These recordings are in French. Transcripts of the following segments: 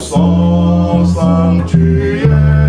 son sanctuaire.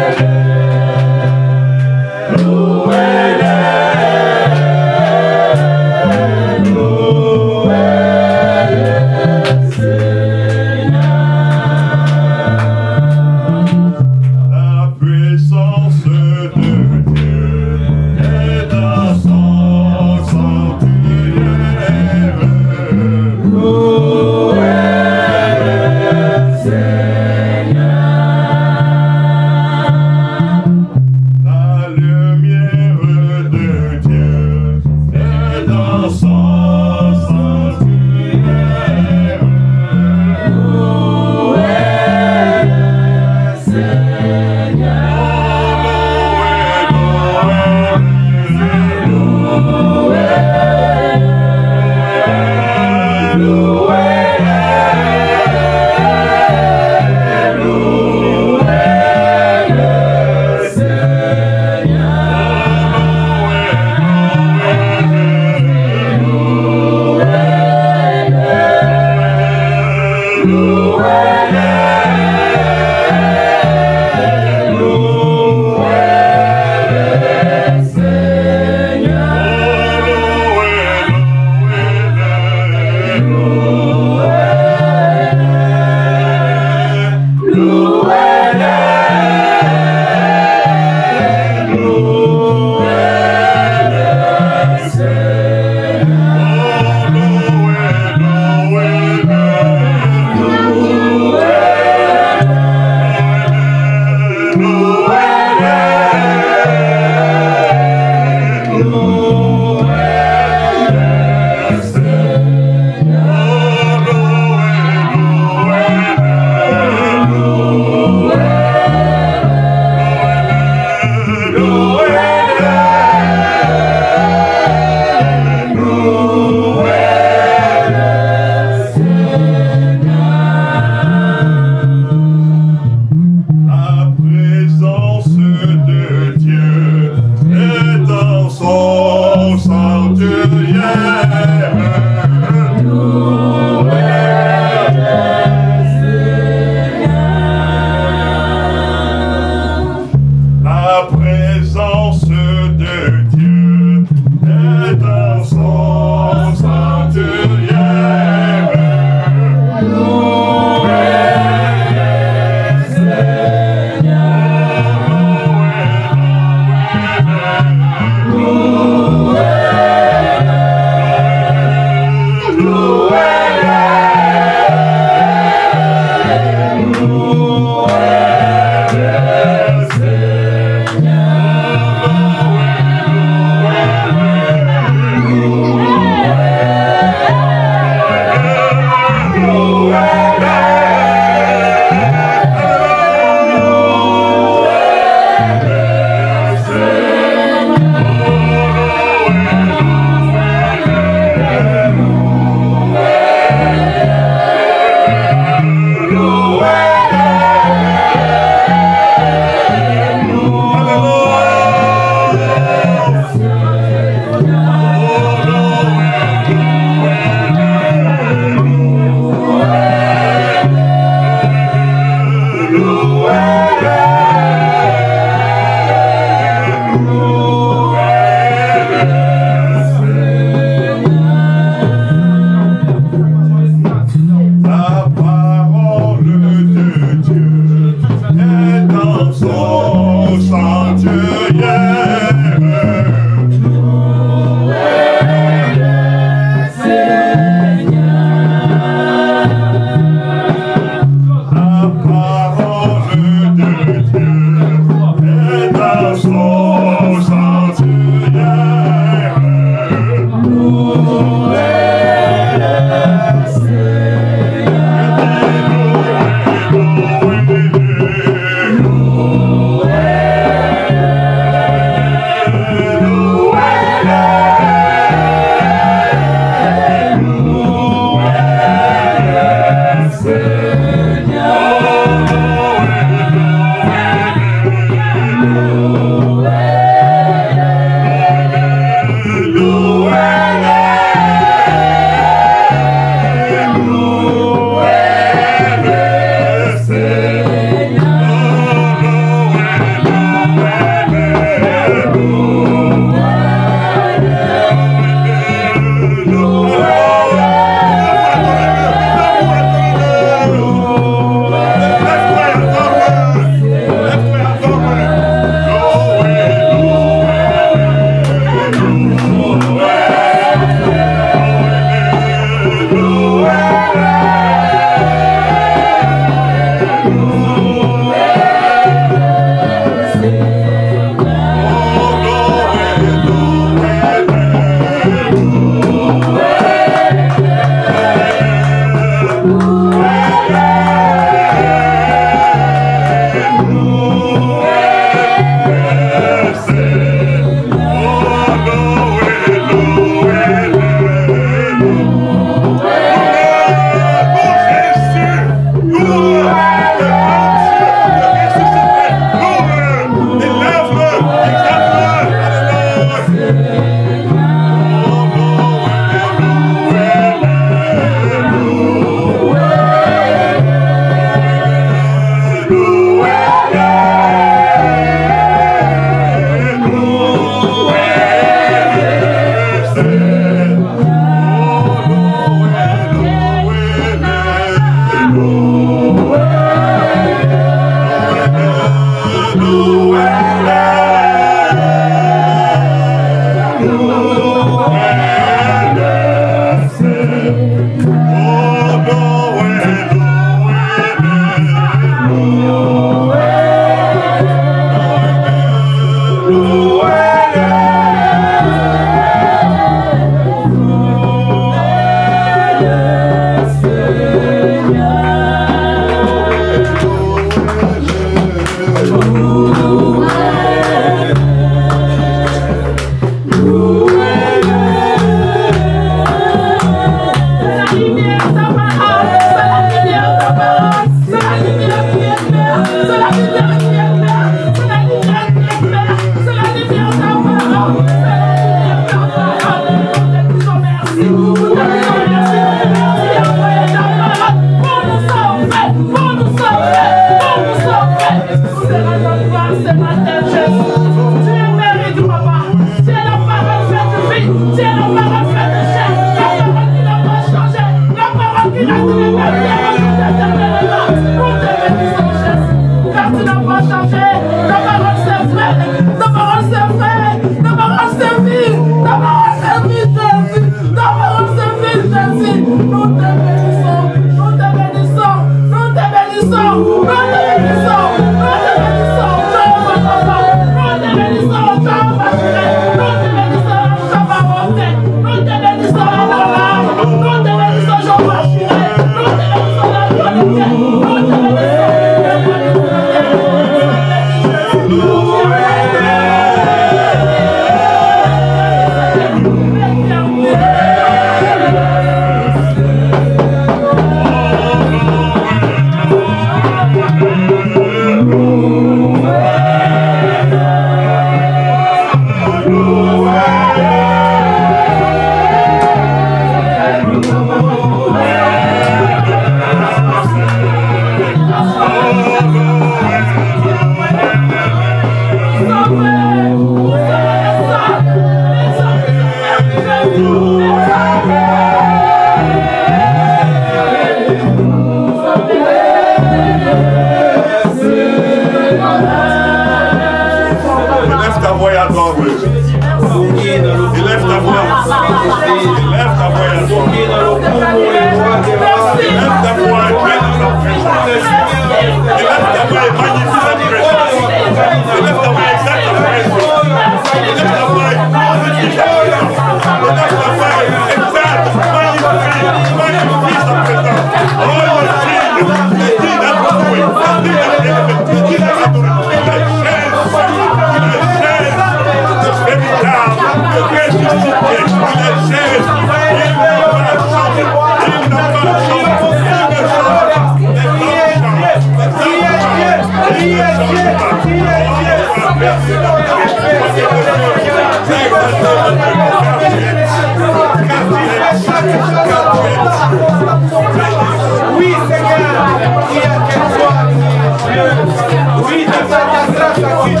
Merci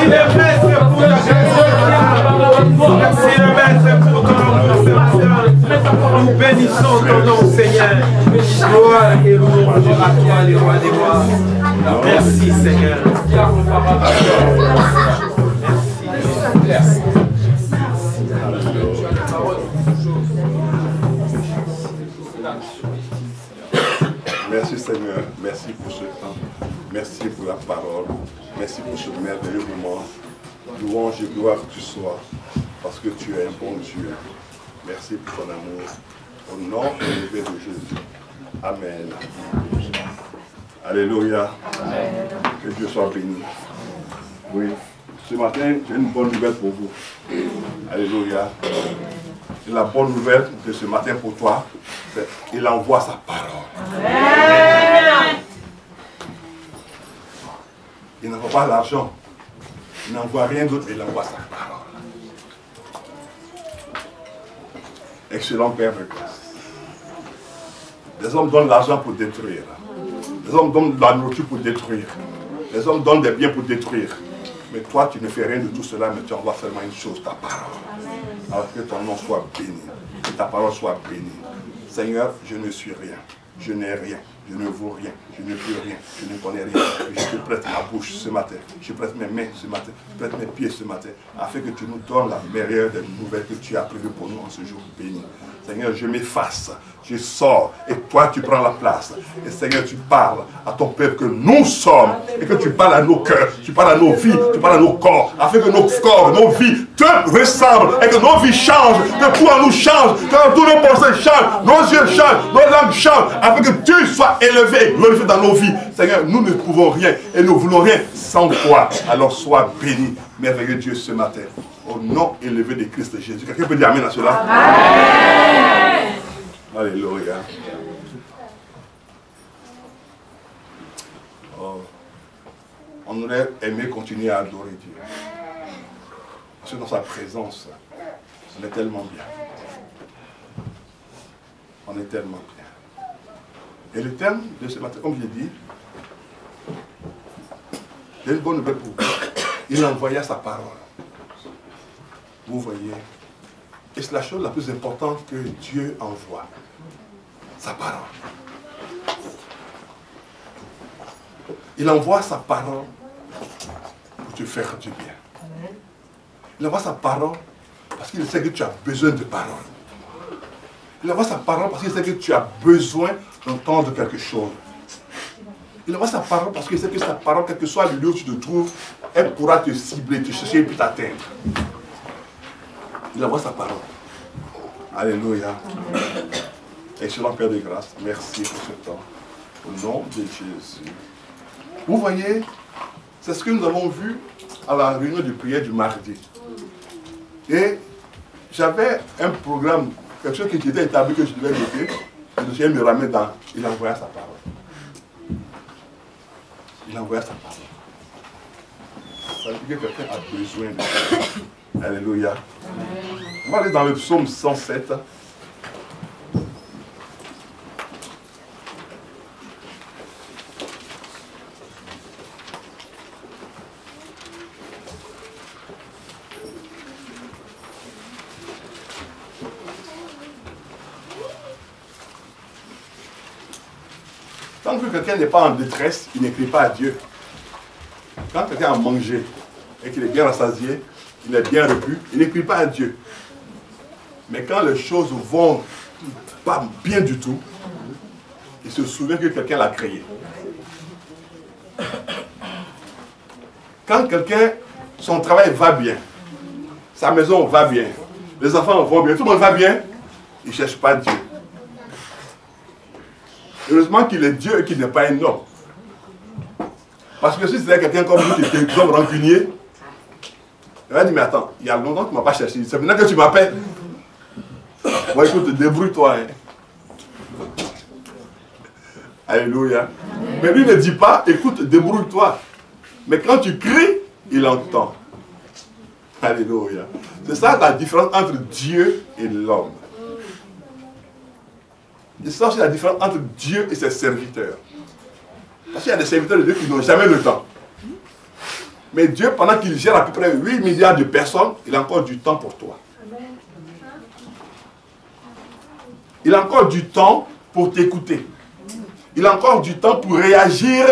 le maître pour ta grâce. Merci le maître pour ton nom, Seigneur. Nous bénissons ton nom, Seigneur. Gloire et louange à toi, les rois des rois. Merci, Seigneur. Merci. Merci Seigneur, merci pour ce temps, merci pour la parole, merci pour ce merveilleux moment. Louange et gloire tu sois, parce que tu es un bon Dieu. Merci pour ton amour. Au nom élevé de Jésus. Amen. Alléluia. Que Dieu soit béni. Oui, ce matin, j'ai une bonne nouvelle pour vous. Alléluia. Et la bonne nouvelle de ce matin pour toi, c'est qu'il envoie sa parole. Amen. Il n'envoie pas l'argent. Il n'envoie rien d'autre, il envoie sa parole. Excellent Père de grâce. Les hommes donnent l'argent pour détruire. Les hommes donnent la nourriture pour détruire. Les hommes donnent des biens pour détruire. Mais toi, tu ne fais rien de tout cela, mais tu envoies seulement une chose, ta parole. Alors que ton nom soit béni, que ta parole soit bénie. Seigneur, je ne suis rien, je n'ai rien, je ne vaux rien, je ne peux rien, je ne connais rien. Je te prête ma bouche ce matin, je prête mes mains ce matin, je prête mes pieds ce matin, afin que tu nous donnes la meilleure des nouvelles que tu as prévues pour nous en ce jour béni. Seigneur, je m'efface, je sors, et toi tu prends la place. Et Seigneur, tu parles à ton peuple que nous sommes, et que tu parles à nos cœurs, tu parles à nos vies, tu parles à nos corps, afin que nos corps, nos vies te ressemblent, et que nos vies changent, que tout en nous change, que tous nos pensées changent, nos yeux changent, nos langues changent, afin que tu sois élevé et glorifié dans nos vies. Seigneur, nous ne pouvons rien, et nous ne voulons rien sans toi. Alors sois béni, merveilleux Dieu, ce matin. Au nom élevé de Christ Jésus. Quelqu'un peut dire amen à cela? Amen. Alléluia. Oh. On aurait aimé continuer à adorer Dieu. Parce que dans sa présence, on est tellement bien. On est tellement bien. Et le thème de ce matin, comme je l'ai dit, j'ai une bonne nouvelle pour vous. Il envoya sa parole. Vous voyez, et c'est la chose la plus importante que Dieu envoie, sa parole. Il envoie sa parole pour te faire du bien. Il envoie sa parole parce qu'il sait que tu as besoin de parole. Il envoie sa parole parce qu'il sait que tu as besoin d'entendre quelque chose. Il envoie sa parole parce qu'il sait que sa parole, quel que soit le lieu où tu te trouves, elle pourra te cibler, te chercher et puis t'atteindre. Il envoie sa parole. Alléluia. Excellent Père de grâce, merci pour ce temps. Au nom de Jésus. Vous voyez, c'est ce que nous avons vu à la réunion de prière du mardi. Et j'avais un programme, quelque chose qui était établi que je devais noter. Et le Seigneur me ramène dans. Il envoya sa parole. Il envoya sa parole. Ça veut dire que quelqu'un a besoin de ça. Alléluia. On va aller dans le psaume 107. Tant que quelqu'un n'est pas en détresse, il n'écrit pas à Dieu. Quand quelqu'un a mangé et qu'il est bien rassasié, il est bien repu, il n'écrit pas à Dieu. Mais quand les choses vont pas bien du tout, il se souvient que quelqu'un l'a créé. Quand quelqu'un, son travail va bien, sa maison va bien, les enfants vont bien, tout le monde va bien, il ne cherche pas Dieu. Heureusement qu'il est Dieu et qu'il n'est pas un homme. Parce que si c'était quelqu'un comme lui qui était un homme rancunier, il va dire, mais attends, il y a longtemps que tu ne m'as pas cherché. C'est maintenant que tu m'appelles. Bon, écoute, débrouille-toi. Hein. Alléluia. Mais lui ne dit pas, écoute, débrouille-toi. Mais quand tu cries, il entend. Alléluia. C'est ça la différence entre Dieu et l'homme. C'est ça aussi la différence entre Dieu et ses serviteurs. Parce qu'il y a des serviteurs de Dieu qui n'ont jamais le temps. Mais Dieu, pendant qu'il gère à peu près 8 milliards de personnes, il a encore du temps pour toi. Il a encore du temps pour t'écouter. Il a encore du temps pour réagir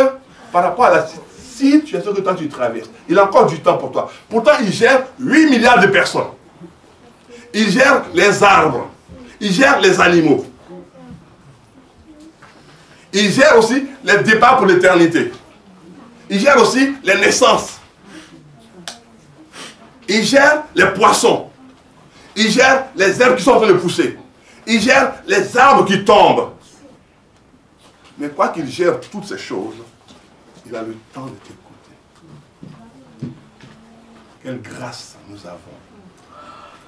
par rapport à la situation que toi tu traverses. Il a encore du temps pour toi. Pourtant, il gère 8 milliards de personnes. Il gère les arbres. Il gère les animaux. Il gère aussi les départs pour l'éternité. Il gère aussi les naissances. Il gère les poissons. Il gère les herbes qui sont en train de pousser. Il gère les arbres qui tombent. Mais quoi qu'il gère toutes ces choses, il a le temps de t'écouter. Quelle grâce nous avons.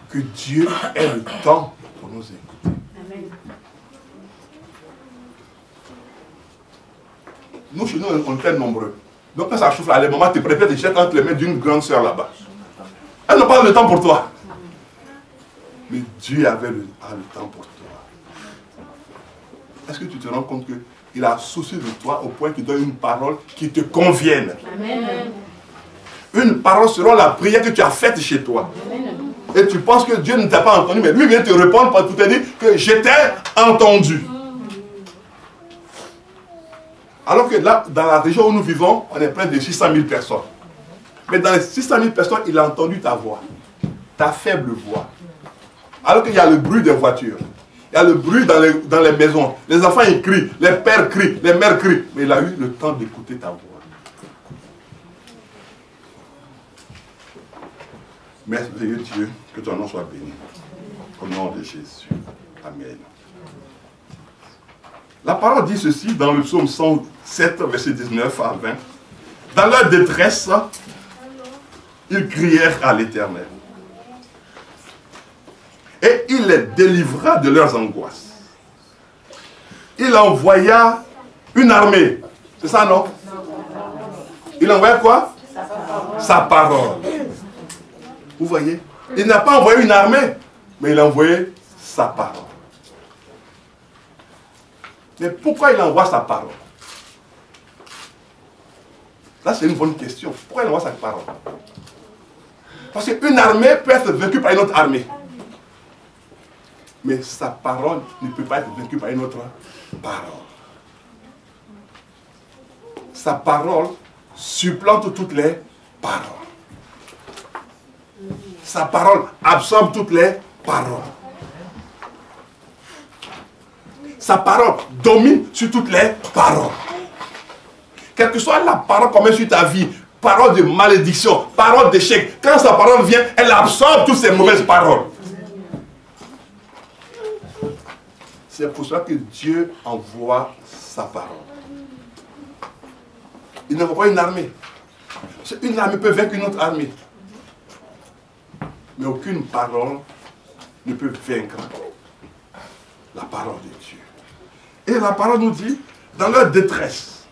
Que Dieu ait le temps pour nous écouter. Amen. Nous, chez nous, on est très nombreux. Donc quand ça chauffe là, les mamans te préfèrent te jeter entre les mains d'une grande soeur là-bas. Elle n'a pas le temps pour toi. Mais Dieu avait le temps pour toi. Est-ce que tu te rends compte qu'il a souci de toi au point qu'il donne une parole qui te convienne? Amen. Une parole selon la prière que tu as faite chez toi. Amen. Et tu penses que Dieu ne t'a pas entendu, mais lui vient te répondre pour te dire que je t'ai entendu. Alors que là, dans la région où nous vivons, on est près de 600 000 personnes. Mais dans les 600 000 personnes, il a entendu ta voix, ta faible voix. Alors qu'il y a le bruit des voitures, il y a le bruit dans les maisons. Les enfants ils crient, les pères crient, les mères crient. Mais il a eu le temps d'écouter ta voix. Merveilleux Dieu, que ton nom soit béni. Au nom de Jésus. Amen. La parole dit ceci dans le psaume 107, verset 19 à 20. Dans leur détresse, ils crièrent à l'Éternel. Et il les délivra de leurs angoisses. Il envoya une armée. C'est ça, non? Il envoya quoi? Sa parole. Vous voyez? Il n'a pas envoyé une armée, mais il a envoyé sa parole. Mais pourquoi il envoie sa parole? Là, c'est une bonne question. Pourquoi il envoie sa parole? Parce qu'une armée peut être vaincue par une autre armée. Mais sa parole ne peut pas être vaincue par une autre parole. Sa parole supplante toutes les paroles. Sa parole absorbe toutes les paroles. Sa parole domine sur toutes les paroles. Quelle que soit la parole qu'on met sur ta vie, parole de malédiction, parole d'échec, quand sa parole vient, elle absorbe toutes ces mauvaises paroles. C'est pour cela que Dieu envoie sa parole. Il n'envoie pas une armée. Une armée peut vaincre une autre armée. Mais aucune parole ne peut vaincre la parole de Dieu. Et la parole nous dit, dans leur détresse,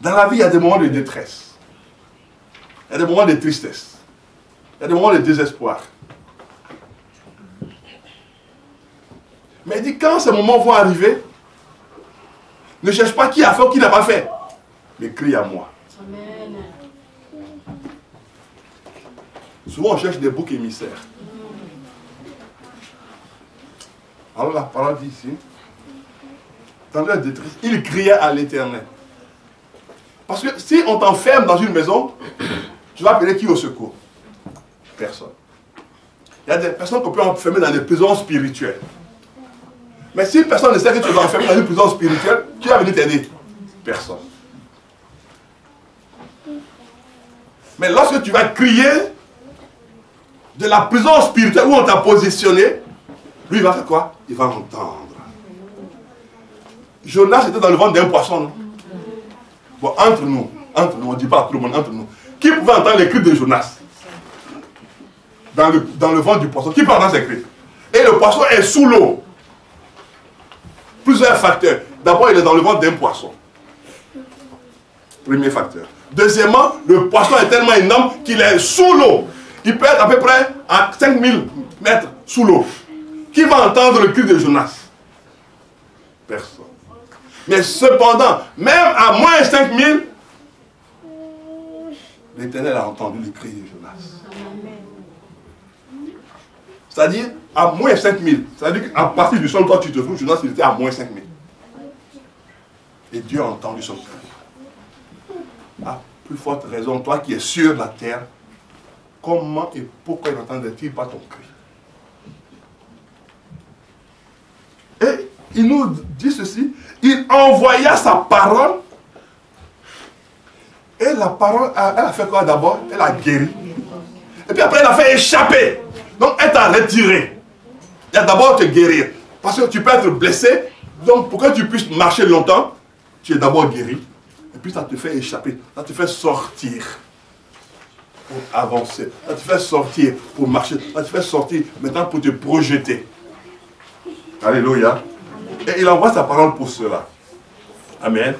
dans la vie, il y a des moments de détresse. Il y a des moments de tristesse. Il y a des moments de désespoir. Mais il dit, quand ces moments vont arriver, ne cherche pas qui a fait ou qui n'a pas fait. Mais crie à moi. Amen. Souvent, on cherche des boucs émissaires. Alors la parole dit ici, dans leur détresse, ils criaient à l'Éternel. Parce que si on t'enferme dans une maison, tu vas appeler qui au secours? Personne. Il y a des personnes qu'on peut enfermer dans des prisons spirituelles. Mais si personne ne sait que tu vas enfermer dans une prison spirituelle, qui va venir t'aider? Personne. Mais lorsque tu vas crier de la prison spirituelle où on t'a positionné, lui il va faire quoi? Il va entendre. Jonas était dans le ventre d'un poisson, non? Bon, entre nous, on ne dit pas à tout le monde, entre nous. Qui pouvait entendre les cris de Jonas? Dans le ventre du poisson. Qui peut entendre ces cris? Et le poisson est sous l'eau. Plusieurs facteurs. D'abord, il est dans le ventre d'un poisson. Premier facteur. Deuxièmement, le poisson est tellement énorme qu'il est sous l'eau. Il peut être à peu près à 5000 mètres sous l'eau. Qui va entendre le cri de Jonas? personne. Mais cependant, même à moins 5000, l'Éternel a entendu le cri de Jonas. C'est-à-dire, à moins 5000. C'est-à-dire qu'à partir du sol, toi tu te trouves, Jonas, il était à moins 5000. Et Dieu a entendu son cri. À plus forte raison, toi qui es sur la terre, comment et pourquoi n'entendait-il pas ton cri? Et il nous dit ceci, il envoya sa parole, et la parole, elle a fait quoi d'abord? Elle a guéri. Et puis après, elle a fait échapper. Donc, elle t'a retiré. Il y a d'abord te guérir. Parce que tu peux être blessé. Donc, pour que tu puisses marcher longtemps, tu es d'abord guéri. Et puis, ça te fait échapper. Ça te fait sortir pour avancer. Ça te fait sortir pour marcher. Ça te fait sortir maintenant pour te projeter. Alléluia. Et il envoie sa parole pour cela. Amen.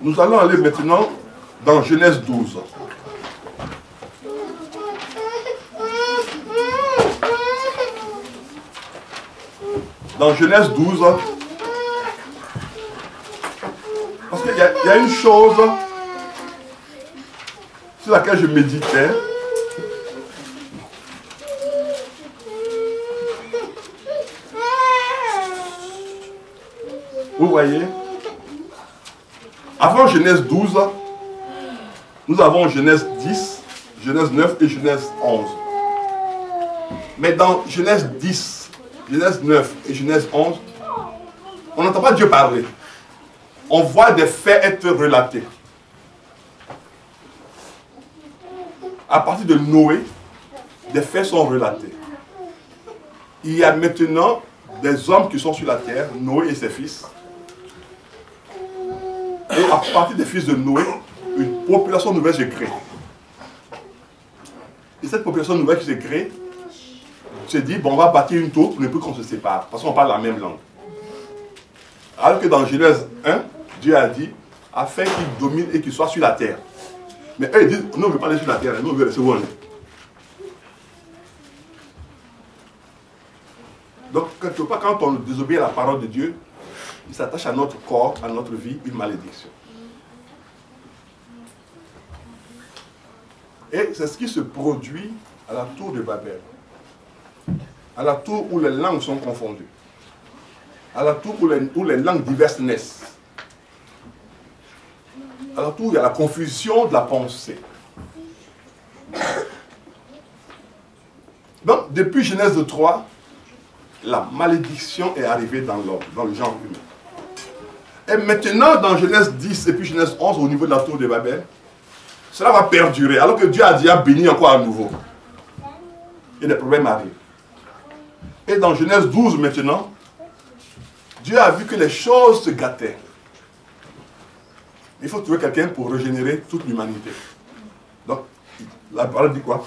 Nous allons aller maintenant dans Genèse 12. Dans Genèse 12, parce qu'il y a une chose sur laquelle je méditais. Vous voyez, avant Genèse 12, nous avons Genèse 10, Genèse 9 et Genèse 11. Mais dans Genèse 10, Genèse 9 et Genèse 11, on n'entend pas Dieu parler. On voit des faits être relatés. À partir de Noé, des faits sont relatés. Il y a maintenant des hommes qui sont sur la terre, Noé et ses fils. Et à partir des fils de Noé, une population nouvelle se crée. Et cette population nouvelle qui se crée, se dit, bon, on va bâtir une tour pour ne plus qu'on se sépare, parce qu'on parle la même langue. Alors que dans Genèse 1, Dieu a dit, afin qu'ils dominent et qu'ils soient sur la terre. Mais eux, ils disent, nous, on ne veut pas aller sur la terre, nous, on veut rester où on est. Donc, quelque part, quand on désobéit à la parole de Dieu, il s'attache à notre corps, à notre vie, une malédiction. Et c'est ce qui se produit à la tour de Babel. À la tour où les langues sont confondues. À la tour où les langues diverses naissent. À la tour où il y a la confusion de la pensée. Donc, depuis Genèse 3, la malédiction est arrivée dans l'homme, dans le genre humain. Et maintenant, dans Genèse 10 et puis Genèse 11, au niveau de la tour de Babel, cela va perdurer, alors que Dieu a déjà béni encore à nouveau. Et des problèmes arrivent. Et dans Genèse 12 maintenant, Dieu a vu que les choses se gâtaient. Il faut trouver quelqu'un pour régénérer toute l'humanité. Donc, la parole dit quoi?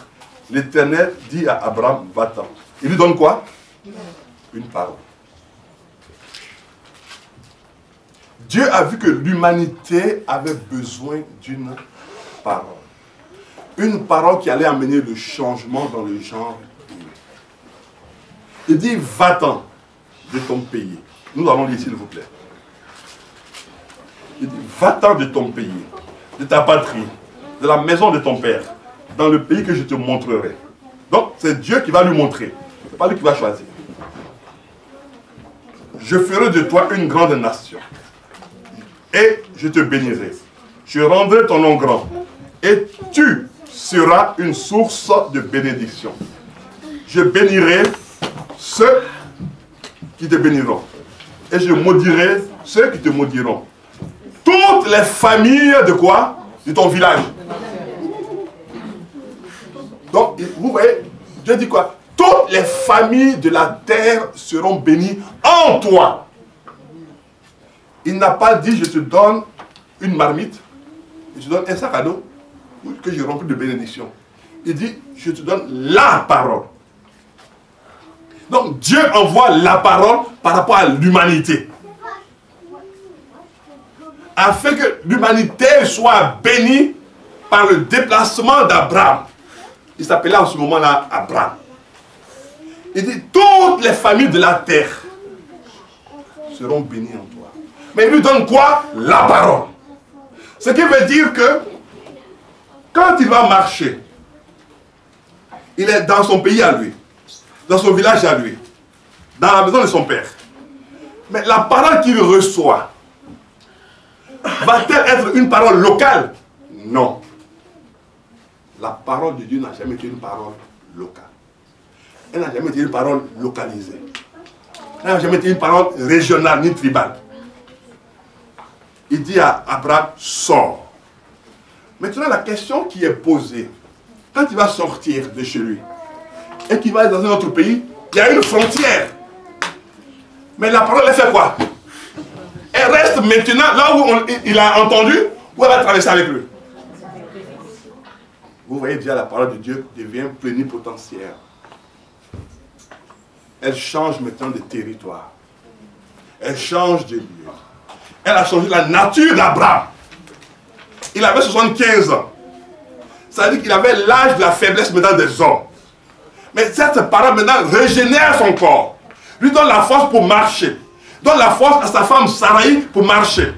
L'Éternel dit à Abraham, va-t'en. Il lui donne quoi? Une parole. Dieu a vu que l'humanité avait besoin d'une parole. Une parole qui allait amener le changement dans le genre humain. Il dit, va-t'en de ton pays. Nous allons lire, s'il vous plaît. Il dit, va-t'en de ton pays, de ta patrie, de la maison de ton père, dans le pays que je te montrerai. Donc, c'est Dieu qui va lui montrer. Ce n'est pas lui qui va choisir. Je ferai de toi une grande nation. Et je te bénirai. Je rendrai ton nom grand. Et tu seras une source de bénédiction. Je bénirai ceux qui te béniront. Et je maudirai ceux qui te maudiront. Toutes les familles de quoi? De ton village. Donc, vous voyez, Dieu dit quoi? Toutes les familles de la terre seront bénies en toi. Il n'a pas dit, je te donne une marmite, je te donne un sac à dos, que j'ai rempli de bénédictions. Il dit, je te donne la parole. Donc Dieu envoie la parole par rapport à l'humanité. Afin que l'humanité soit bénie par le déplacement d'Abraham. Il s'appelait en ce moment-là Abraham. Il dit, toutes les familles de la terre seront bénis en toi. Mais il lui donne quoi? La parole. Ce qui veut dire que quand il va marcher, il est dans son pays à lui, dans son village à lui, dans la maison de son père. Mais la parole qu'il reçoit, va-t-elle être une parole locale? Non. La parole de Dieu n'a jamais été une parole locale. Elle n'a jamais été une parole localisée. Elle n'a jamais été une parole régionale ni tribale. Il dit à Abraham, sors. Maintenant, la question qui est posée, quand il va sortir de chez lui et qu'il va aller dans un autre pays, il y a une frontière. Mais la parole, elle fait quoi? Elle reste maintenant là où il a entendu, ou elle va traverser avec lui. Vous voyez déjà, la parole de Dieu devient plénipotentiaire. Elle change maintenant de territoire. Elle change de lieu. Elle a changé la nature d'Abraham. Il avait 75 ans. Ça veut dire qu'il avait l'âge de la faiblesse maintenant des hommes. Mais cette parole maintenant régénère son corps. Lui donne la force pour marcher. Donne la force à sa femme Sarai pour marcher.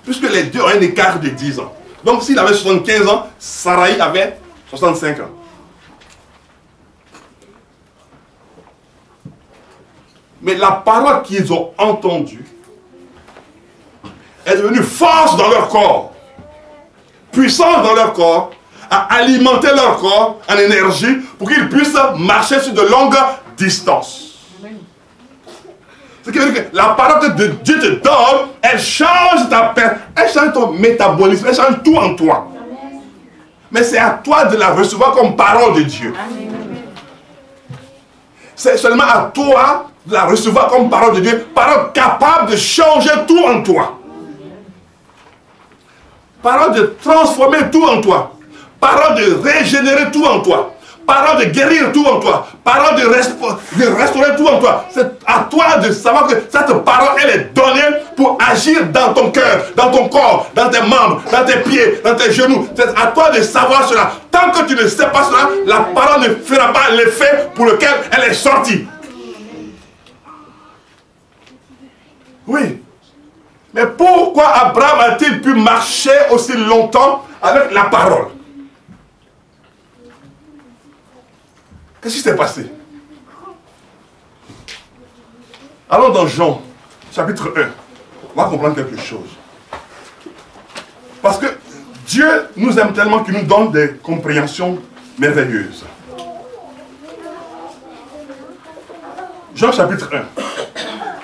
Puisque les deux ont un écart de 10 ans. Donc s'il avait 75 ans, Sarai avait 65 ans. Mais la parole qu'ils ont entendue est devenue force dans leur corps, puissance dans leur corps, à alimenter leur corps en énergie pour qu'ils puissent marcher sur de longues distances. Ce qui veut dire que la parole que Dieu te donne, elle change ta perte, elle change ton métabolisme, elle change tout en toi. Mais c'est à toi de la recevoir comme parole de Dieu. C'est seulement à toi de la recevoir comme parole de Dieu, parole capable de changer tout en toi. Parole de transformer tout en toi. Parole de régénérer tout en toi. Parole de guérir tout en toi. Parole de restaurer tout en toi. C'est à toi de savoir que cette parole, elle est donnée pour agir dans ton cœur, dans ton corps, dans tes membres, dans tes pieds, dans tes genoux. C'est à toi de savoir cela. Tant que tu ne sais pas cela, la parole ne fera pas l'effet pour lequel elle est sortie. Oui. Mais pourquoi Abraham a-t-il pu marcher aussi longtemps avec la parole? Qu'est-ce qui s'est passé? Allons dans Jean, chapitre 1. On va comprendre quelque chose. Parce que Dieu nous aime tellement qu'il nous donne des compréhensions merveilleuses. Jean, chapitre 1,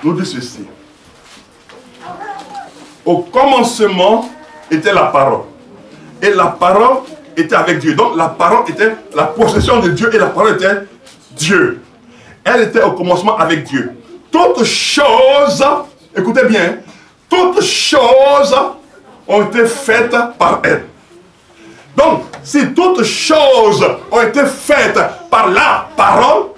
nous dit ceci. Au commencement était la parole. Et la parole était avec Dieu. Donc la parole était la possession de Dieu et la parole était Dieu. Elle était au commencement avec Dieu. Toutes choses, écoutez bien, toutes choses ont été faites par elle. Donc, si toutes choses ont été faites par la parole,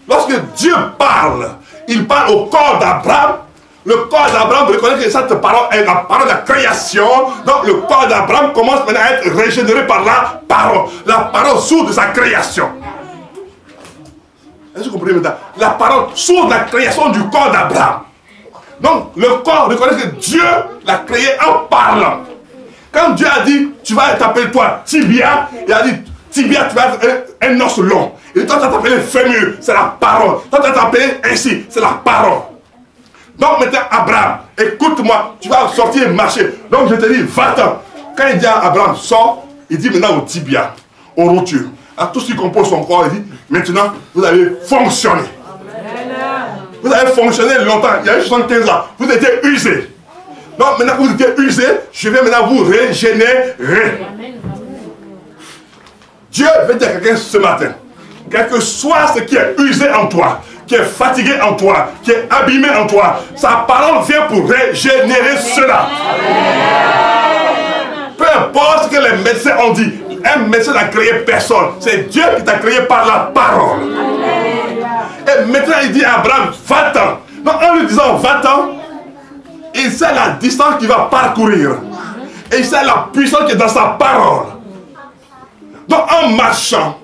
lorsque Dieu parle, il parle au corps d'Abraham. Le corps d'Abraham reconnaît que cette parole est la parole de la création. Donc le corps d'Abraham commence maintenant à être régénéré par la parole. La parole sort de sa création. Est-ce que vous comprenez maintenant? La parole sort de la création du corps d'Abraham. Donc le corps reconnaît que Dieu l'a créé en parlant. Quand Dieu a dit, tu vas t'appeler toi tibia, il a dit, tibia, tu vas être un os long. Et toi, tu vas t'appeler fémur, c'est la parole. Toi, tu vas t'appeler ainsi, c'est la parole. Donc maintenant, Abraham, écoute-moi, tu vas sortir et marcher. Donc je te dis, va-t'en. Quand il dit à Abraham, sors, il dit maintenant au tibia, aux rotures, à tout ce qui compose son corps, il dit, maintenant, vous allez fonctionner. Vous avez fonctionné longtemps, il y a eu 75 ans, vous étiez usé. Donc maintenant que vous étiez usé, je vais maintenant vous régénérer. Dieu veut dire à quelqu'un ce matin, quel que soit ce qui est usé en toi, qui est fatigué en toi, qui est abîmé en toi, sa parole vient pour régénérer cela. Peu importe ce que les médecins ont dit, un médecin n'a créé personne. C'est Dieu qui t'a créé par la parole. Et maintenant il dit à Abraham, va-t'en. Donc en lui disant va-t'en, il sait la distance qu'il va parcourir. Et il sait la puissance qui est dans sa parole. Donc en marchant,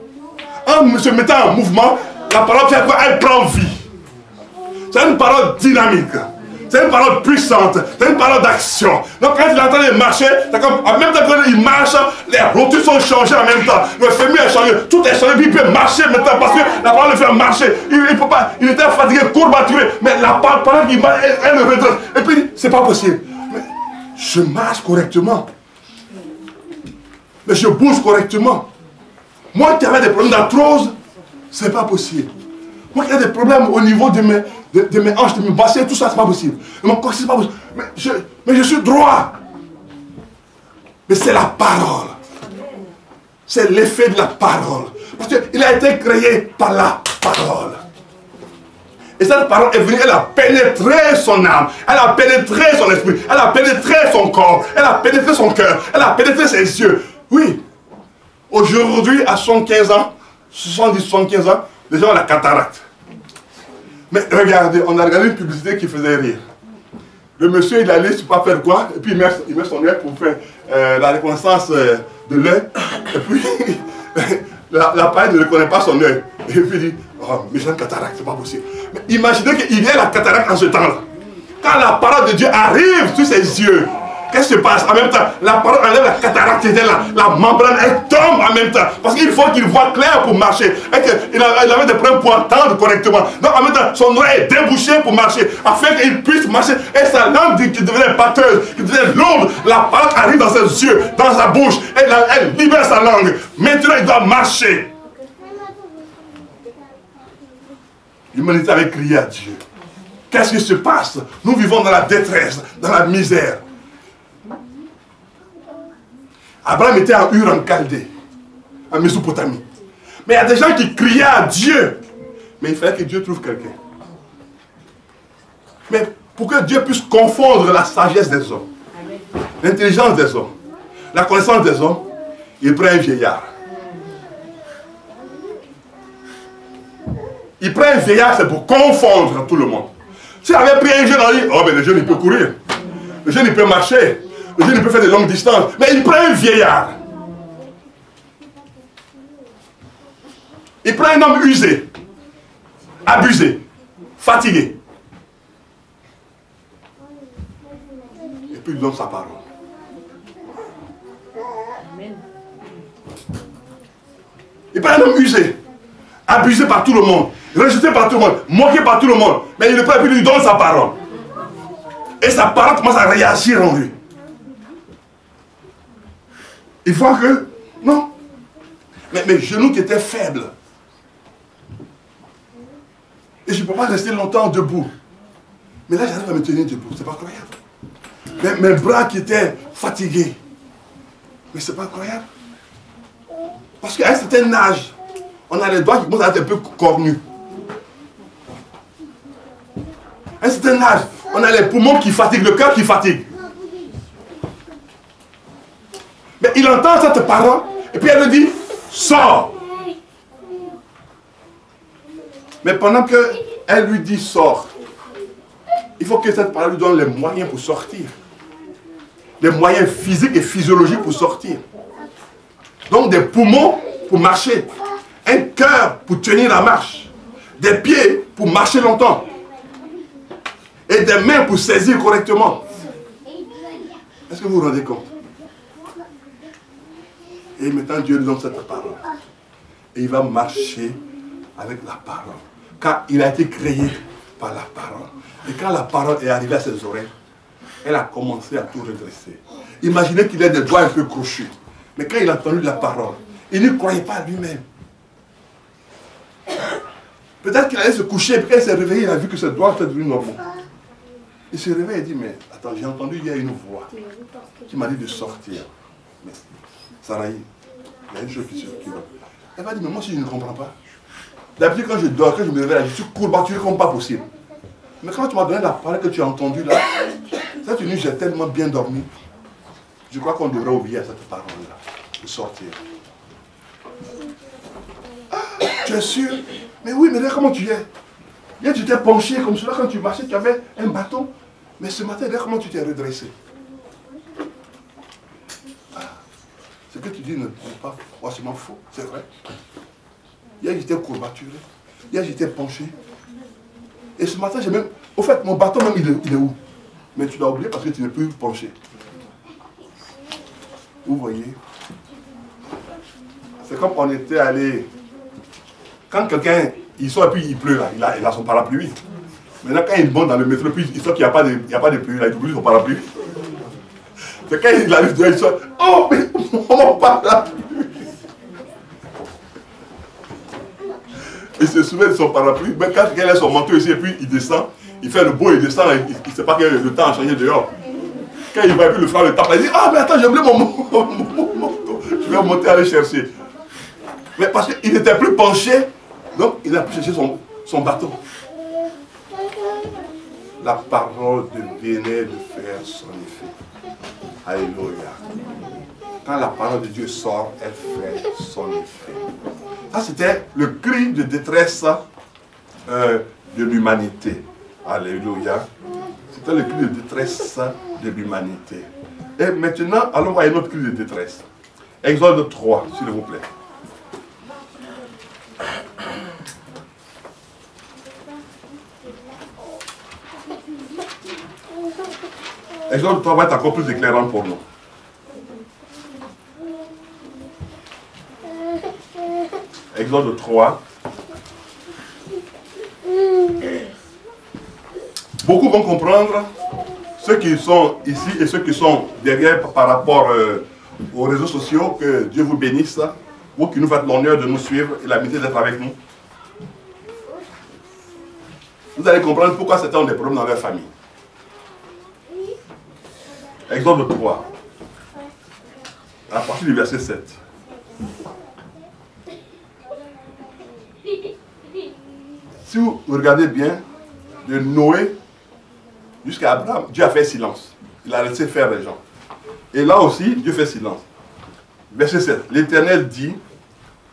en se mettant en mouvement, la parole fait quoi? Elle prend vie. C'est une parole dynamique. C'est une parole puissante, c'est une parole d'action. Donc quand il est en train de marcher, c'est comme en même temps qu'il marche, les rotures sont changées en même temps. Le fémur est changé, tout est changé, puis il peut marcher maintenant parce que la parole le fait marcher. Il peut pas, il était fatigué, courbaturé, mais la parole pendant qu'il marche, elle le redresse. Et puis c'est pas possible. Mais je marche correctement. Mais je bouge correctement. Moi qui avais des problèmes d'arthrose, c'est pas possible. Moi qui ai des problèmes au niveau de mes hanches, de mes bassins, tout ça, c'est pas possible. De mon corps, c'est pas possible. Mais je suis droit. Mais c'est la parole. C'est l'effet de la parole. Parce qu'il a été créé par la parole. Et cette parole est venue, elle a pénétré son âme, elle a pénétré son esprit, elle a pénétré son corps, elle a pénétré son cœur, elle a pénétré ses yeux. Oui. Aujourd'hui, à 75 ans, 70, 75 ans, les gens ont la cataracte. Mais regardez, on a regardé une publicité qui faisait rire. Le monsieur, il allait, je ne sais pas faire quoi, et puis il met son œil pour faire la reconnaissance de l'œil. Et puis, l'appareil ne reconnaît pas son œil. Et puis il dit, oh, mais j'ai une cataracte, c'est pas possible. Mais imaginez qu'il y ait la cataracte en ce temps-là. Quand la parole de Dieu arrive sur ses yeux, qu'est-ce qui se passe? En même temps, la parole enlève la cataracte qui était là. La membrane, elle tombe en même temps. Parce qu'il faut qu'il voit clair pour marcher. Et qu'il avait des problèmes pour entendre correctement. Donc en même temps, son oreille est débouchée pour marcher. Afin qu'il puisse marcher. Et sa langue qui devenait pâteuse, qui devenait lourde, la parole arrive dans ses yeux, dans sa bouche. Et elle libère sa langue. Maintenant, il doit marcher. L'humanité avait crié à Dieu. Qu'est-ce qui se passe? Nous vivons dans la détresse, dans la misère. Abraham était en Ur en Chaldée, en Mésopotamie. Mais il y a des gens qui criaient à Dieu. Mais il fallait que Dieu trouve quelqu'un. Mais pour que Dieu puisse confondre la sagesse des hommes, l'intelligence des hommes, la connaissance des hommes, il prend un vieillard. Il prend un vieillard, c'est pour confondre tout le monde. S'il avait pris un jeune, on dit, oh mais le jeune il peut courir, le jeune il peut marcher, le jeune il peut faire de longues distances, mais il prend un vieillard. Il prend un homme usé, abusé, fatigué. Et puis il donne sa parole. Il prend un homme usé, abusé par tout le monde, rejeté par tout le monde, moqué par tout le monde. Mais il le prend et puis il lui donne sa parole. Et sa parole commence à réagir en lui. Il voit que, non. Mais mes genoux qui étaient faibles. Et je ne peux pas rester longtemps debout. Mais là, j'arrive à me tenir debout. C'est pas incroyable. Mes bras qui étaient fatigués. Mais c'est pas incroyable. Parce qu'à un certain âge, on a les doigts qui commencent à être un peu cornus. À un certain âge, on a les poumons qui fatiguent, le cœur qui fatigue. Mais il entend cette parole, et puis elle lui dit, sors. Mais pendant qu'elle lui dit, sors, il faut que cette parole lui donne les moyens pour sortir. Les moyens physiques et physiologiques pour sortir. Donc des poumons pour marcher. Un cœur pour tenir la marche. Des pieds pour marcher longtemps. Et des mains pour saisir correctement. Est-ce que vous vous rendez compte? Et maintenant Dieu lui donne cette parole. Et il va marcher avec la parole. Car il a été créé par la parole. Et quand la parole est arrivée à ses oreilles, elle a commencé à tout redresser. Imaginez qu'il ait des doigts un peu crochus. Mais quand il a entendu la parole, il ne croyait pas à lui-même. Peut-être qu'il allait se coucher, et puis quand il s'est réveillé, il a vu que ses doigts étaient devenus normaux. Il se réveille et dit, mais attends, j'ai entendu, il y a une voix qui m'a dit de sortir. Mais Saraï, il y a une chose qui va. Elle m'a dit, mais moi si je ne comprends pas. D'habitude quand je dors, quand je me réveille, je suis courbaturé comme pas possible. Mais quand tu m'as donné la parole que tu as entendue là, cette nuit j'ai tellement bien dormi. Je crois qu'on devrait oublier cette parole-là, de sortir. Ah, tu es sûr? Mais oui, mais là comment tu es? Hier tu t'es penché comme cela quand tu marchais, tu avais un bâton. Mais ce matin, là comment tu t'es redressé? Ah, ce que tu dis ne est pas forcément faux, c'est vrai. Hier j'étais courbaturé, hier j'étais penché. Et ce matin, j'ai même... Au fait, mon bâton même, il est où? Mais tu l'as oublié parce que tu n'es plus penché. Vous voyez? C'est comme on était allé... Quand quelqu'un, il sort et puis il pleut là, il a son parapluie. Maintenant, quand il monte dans le métro, puis il sort qu'il n'y a pas de pluie là, il oublie son parapluie. C'est quand il arrive dehors, il sort, oh, mais mon parapluie! Il se souvient de son parapluis, mais quand il a son manteau ici et puis il descend, il fait le beau, il descend, il ne sait pas que le temps a changé dehors. Quand il va et puis le frère le tape, il dit, ah mais attends, j'ai oublié mon manteau, je vais monter aller chercher. Mais parce qu'il n'était plus penché, donc il a pu chercher son bâton. La parole venait de faire son effet. Alléluia. Quand la parole de Dieu sort, elle fait son effet. Ça, c'était le cri de détresse de l'humanité. Alléluia. C'était le cri de détresse de l'humanité. Et maintenant, allons voir un autre cri de détresse. Exode 3, s'il vous plaît. Exode 3 va être encore plus éclairant pour nous. Exode 3. Beaucoup vont comprendre, ceux qui sont ici et ceux qui sont derrière par rapport aux réseaux sociaux, que Dieu vous bénisse, vous qui nous faites l'honneur de nous suivre et l'amitié d'être avec nous. Vous allez comprendre pourquoi c'était un des problèmes dans leur famille. Exode 3, à partir du verset 7. Si vous regardez bien, de Noé jusqu'à Abraham, Dieu a fait silence. Il a laissé faire les gens. Et là aussi, Dieu fait silence. Verset 7. L'Éternel dit,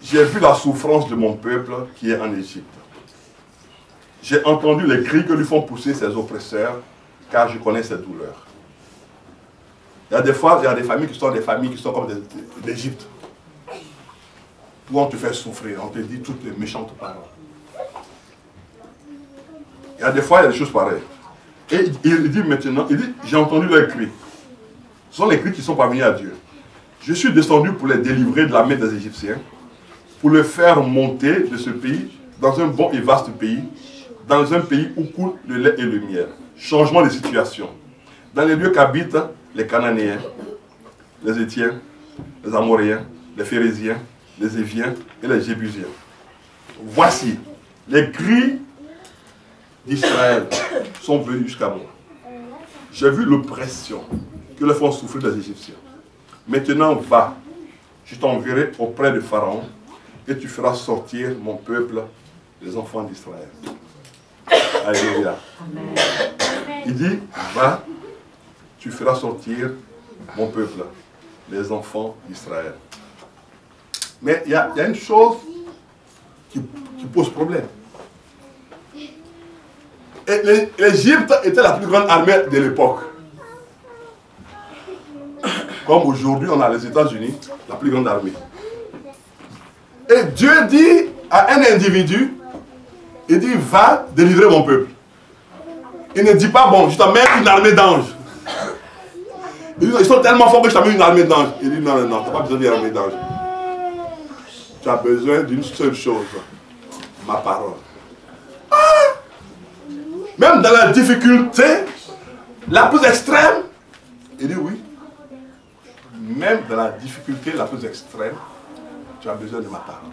j'ai vu la souffrance de mon peuple qui est en Égypte. J'ai entendu les cris que lui font pousser ses oppresseurs, car je connais ses douleurs. Il y a des fois, il y a des familles qui sont comme d'Égypte. Où on te fait souffrir, on te dit toutes les méchantes paroles. Il y a des fois, il y a des choses pareilles. Et il dit maintenant, il dit, j'ai entendu leurs cris. Ce sont les cris qui sont parvenus à Dieu. Je suis descendu pour les délivrer de la main des Égyptiens, pour les faire monter de ce pays dans un bon et vaste pays, dans un pays où coule le lait et le miel. Changement de situation. Dans les lieux qu'habitent les Cananéens, les Étiens, les Amoréens, les Phérésiens, les Éviens et les Jébusiens. Voici, les cris d'Israël sont venus jusqu'à moi. J'ai vu l'oppression que le font souffrir les Égyptiens. Maintenant, va, je t'enverrai auprès de Pharaon et tu feras sortir mon peuple, les enfants d'Israël. Alléluia. Il dit, va, tu feras sortir mon peuple, les enfants d'Israël. Mais il y a une chose qui pose problème. L'Égypte était la plus grande armée de l'époque. Comme aujourd'hui, on a les États-Unis, la plus grande armée. Et Dieu dit à un individu, il dit, va délivrer mon peuple. Il ne dit pas, bon, je t'amène une armée d'anges. Ils sont tellement forts que je t'amène une armée d'anges. Il dit, non, non, non, tu n'as pas besoin d'une armée d'anges. Tu as besoin d'une seule chose, ma parole. Même dans la difficulté la plus extrême, il dit oui, même dans la difficulté la plus extrême, tu as besoin de ma parole.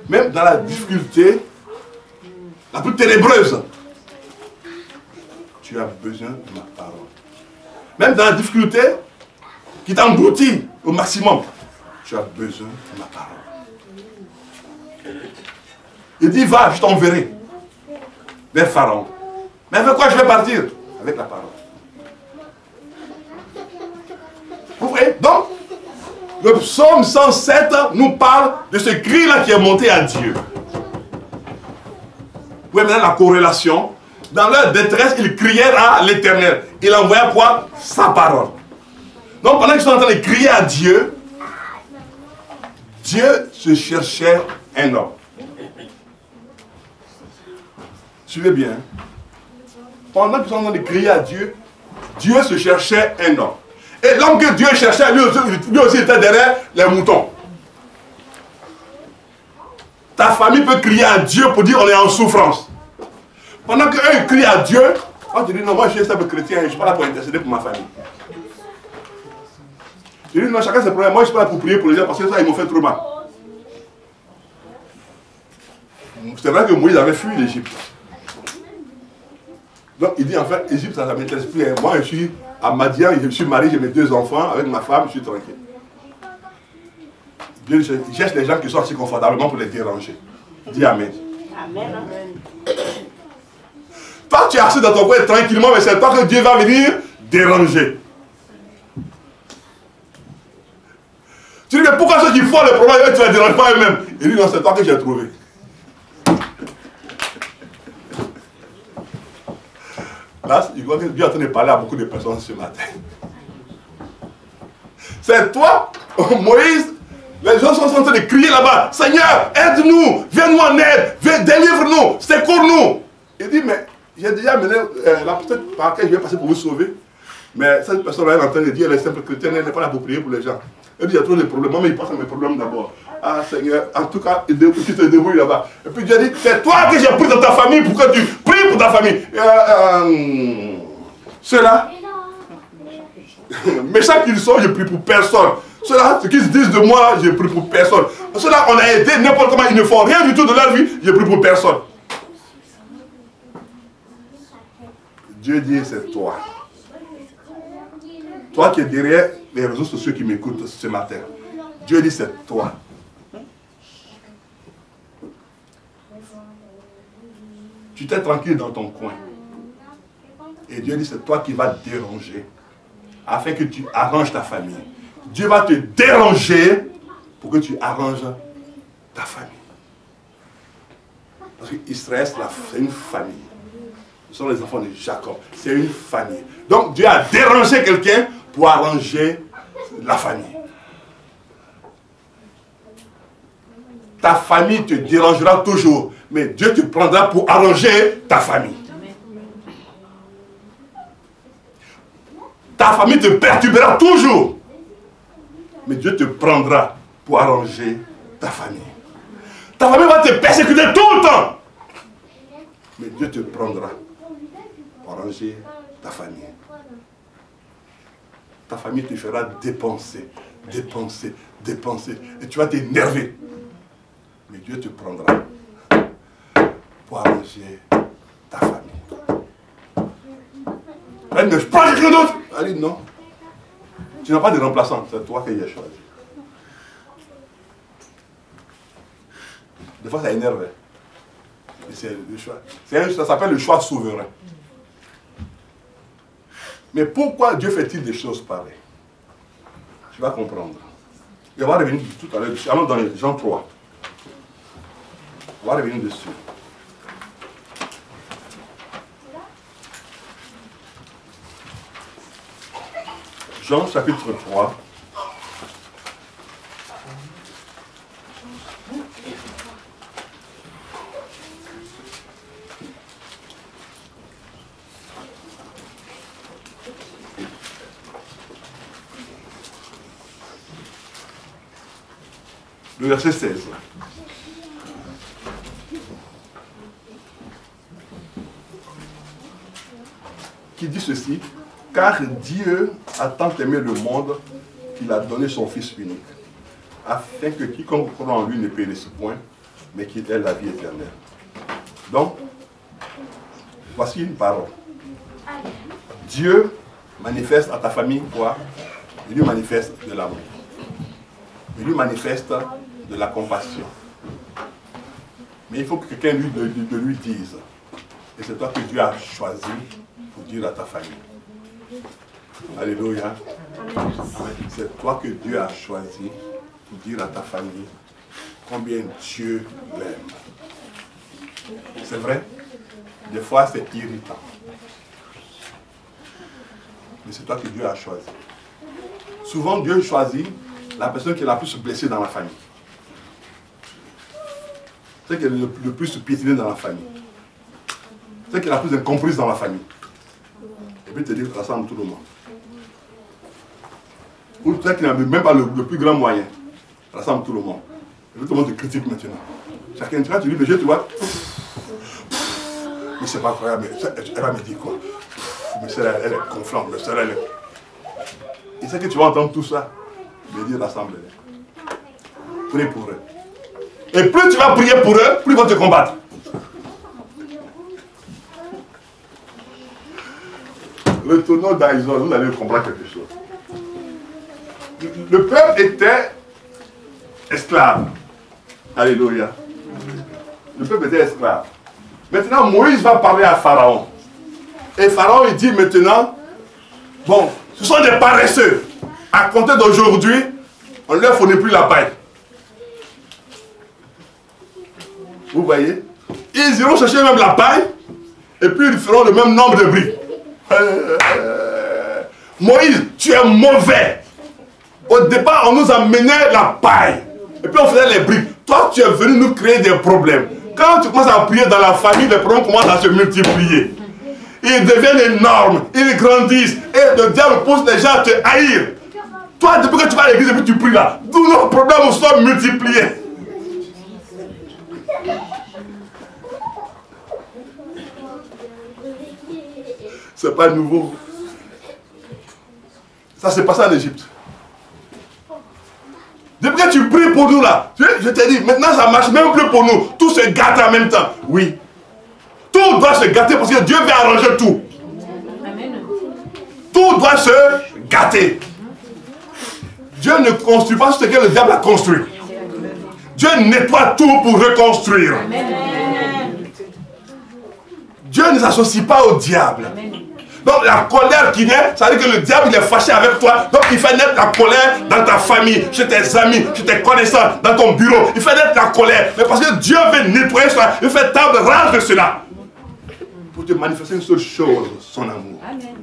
Même dans la difficulté la plus ténébreuse, tu as besoin de ma parole. Même dans la difficulté qui t'engloutit au maximum, tu as besoin de ma parole. Il dit, va, je t'enverrai vers Pharaon. Mais avec quoi je vais partir? Avec la parole. Vous voyez? Donc, le psaume 107 nous parle de ce cri-là qui est monté à Dieu. Vous voyez maintenant la corrélation. Dans leur détresse, ils crièrent à l'Éternel. Il envoya quoi? Sa parole. Donc pendant qu'ils sont en train de crier à Dieu, Dieu se cherchait un homme. Suivez bien. Pendant qu'ils sont en train de crier à Dieu, Dieu se cherchait un homme. Et l'homme que Dieu cherchait, lui aussi était derrière les moutons. Ta famille peut crier à Dieu pour dire on est en souffrance. Pendant qu'eux ils crient à Dieu, moi je dis non, moi je suis un simple chrétien, je ne suis pas là pour intercéder pour ma famille. Je dis non, chacun ses problèmes, moi je ne suis pas là pour prier pour les gens parce que ça ils m'ont fait trop mal. C'est vrai que Moïse avait fui l'Égypte. Donc il dit en fait, l'Égypte ça ne m'intéresse plus. Moi je suis à Madian, je me suis marié, j'ai mes 2 enfants, avec ma femme, je suis tranquille. Dieu cherche les gens qui sont assis confortablement pour les déranger. Dis Amen. Amen. Toi tu es assis dans ton coin tranquillement, mais c'est toi que Dieu va venir déranger. Tu dis mais pourquoi ceux qui font le problème, tu ne les déranges pas eux-mêmes? Il dit non, c'est toi que j'ai trouvé. Là, je crois que Dieu est en train de parler à beaucoup de personnes ce matin. C'est toi, Moïse, les gens sont en train de crier là-bas, Seigneur, aide-nous, viens-nous en aide, délivre-nous, secours-nous. Il dit, mais j'ai déjà mené la personne par laquelle je vais passer pour vous sauver. Mais cette personne-là est en train de dire, elle est simple chrétienne, elle n'est pas là pour prier pour les gens. Elle dit, il y a trop de problèmes, mais il passe à mes problèmes d'abord. Ah Seigneur, en tout cas, tu te débrouilles là-bas. Et puis Dieu dit, c'est toi que j'ai pris dans ta famille pour que tu pries pour ta famille. Ceux-là, méchants qu'ils sont, je prie pour personne. Ceux-là, ce qu'ils se disent de moi, je prie pour personne. Ceux-là, on a aidé n'importe comment, ils ne font rien du tout de leur vie, je prie pour personne. Dieu dit, c'est toi. Toi qui es derrière les réseaux sociaux qui m'écoutent ce matin. Dieu dit, c'est toi. Tu t'es tranquille dans ton coin. Et Dieu dit, c'est toi qui vas déranger afin que tu arranges ta famille. Dieu va te déranger pour que tu arranges ta famille. Parce qu'Israël, c'est une famille. Ce sont les enfants de Jacob. C'est une famille. Donc Dieu a dérangé quelqu'un pour arranger la famille. Ta famille te dérangera toujours, mais Dieu te prendra pour arranger ta famille. Ta famille te perturbera toujours, mais Dieu te prendra pour arranger ta famille. Ta famille va te persécuter tout le temps, mais Dieu te prendra pour arranger ta famille. Ta famille te fera dépenser, dépenser, dépenser, et tu vas t'énerver. Mais Dieu te prendra pour arranger ta famille. Elle ne prend quelqu'un d'autre. Elle dit non. Tu n'as pas de remplaçant, c'est toi qui as choisi. Des fois ça énerve. C'est le choix. Ça s'appelle le choix souverain. Mais pourquoi Dieu fait-il des choses pareilles? Tu vas comprendre. Et on va revenir tout à l'heure. Allons dans Jean 3. On va revenir dessus. Jean chapitre 3. Le verset 16. Qui dit ceci, car Dieu a tant aimé le monde qu'il a donné son Fils unique, afin que quiconque croit en lui ne périsse point, mais qu'il ait la vie éternelle. Donc, voici une parole. Dieu manifeste à ta famille quoi? Il lui manifeste de l'amour. Il lui manifeste de la compassion. Mais il faut que quelqu'un lui dise. Et c'est toi que Dieu a choisi pour dire à ta famille. Alléluia. C'est toi que Dieu a choisi pour dire à ta famille combien Dieu l'aime. C'est vrai? Des fois c'est irritant. Mais c'est toi que Dieu a choisi. Souvent Dieu choisit la personne qui est la plus blessée dans la famille. C'est qui est le plus piétiné dans la famille. C'est qui est la plus incomprise dans la famille. Et puis te dire, rassemble tout le monde. Ou peut-être qu'il n'a même pas le plus grand moyen. Rassemble tout le monde. Et puis tout le monde te critique maintenant. Chacun, tu dis, mais je, tu vois. Mais c'est pas incroyable, mais elle va me dire quoi? Mais celle-là, elle est confiante, mais celle-là, elle est... Et c'est que tu vas entendre tout ça. Me dire, rassemble-les. Prie pour eux. Et plus tu vas prier pour eux, plus ils vont te combattre. Retournons dans Isole, vous allez comprendre quelque chose. Le peuple était esclave. Alléluia. Le peuple était esclave. Maintenant, Moïse va parler à Pharaon. Et Pharaon, il dit maintenant, bon, ce sont des paresseux. À compter d'aujourd'hui, on ne leur fournit plus la paille. Vous voyez? Ils iront chercher même la paille, et puis ils feront le même nombre de briques. Moïse, tu es mauvais. Au départ, on nous amenait la paille. Et puis on faisait les briques. Toi, tu es venu nous créer des problèmes. Quand tu commences à prier dans la famille, les problèmes commencent à se multiplier. Ils deviennent énormes, ils grandissent. Et le diable pousse les gens à te haïr. Toi, depuis que tu vas à l'église et puis tu pries là, tous nos problèmes sont multipliés. C'est pas nouveau. Ça s'est passé en Égypte. Depuis que tu pries pour nous là, je te dis, maintenant ça marche même plus pour nous. Tout se gâte en même temps. Oui. Tout doit se gâter parce que Dieu veut arranger tout. Amen. Tout doit se gâter. Dieu ne construit pas ce que le diable a construit. Dieu nettoie tout pour reconstruire. Amen. Dieu ne s'associe pas au diable. Amen. Donc la colère qui naît, ça veut dire que le diable il est fâché avec toi. Donc il fait naître la colère dans ta famille, chez tes amis, chez tes connaissances, dans ton bureau. Il fait naître la colère. Mais parce que Dieu veut nettoyer cela, il fait table rase de cela. Pour te manifester une seule chose, son amour. Amen.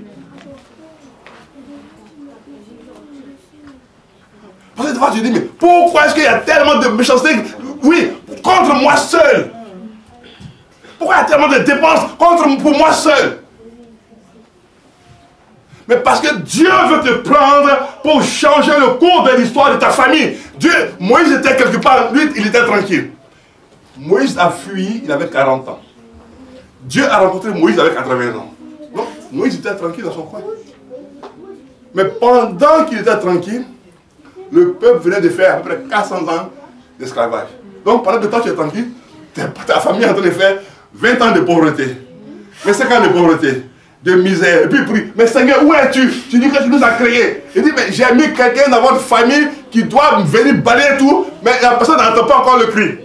Parce que des fois tu dis, mais pourquoi est-ce qu'il y a tellement de méchanceté? Oui, contre moi seul. Pourquoi il y a tellement de dépenses pour moi seul? Mais parce que Dieu veut te prendre pour changer le cours de l'histoire de ta famille. Dieu, Moïse était quelque part, lui, il était tranquille. Moïse a fui, il avait 40 ans. Dieu a rencontré Moïse avec 80 ans. Donc, Moïse était tranquille dans son coin. Mais pendant qu'il était tranquille, le peuple venait de faire à peu près 400 ans d'esclavage. Donc, pendant que toi tu es tranquille, ta famille est en train de faire 20 ans de pauvreté. 25 ans de pauvreté. De misère, et puis il prie, mais Seigneur, où es-tu? Tu dis que tu nous as créés. Il dit, mais j'ai mis quelqu'un dans votre famille qui doit venir balayer tout, mais la personne n'entend pas encore le cri.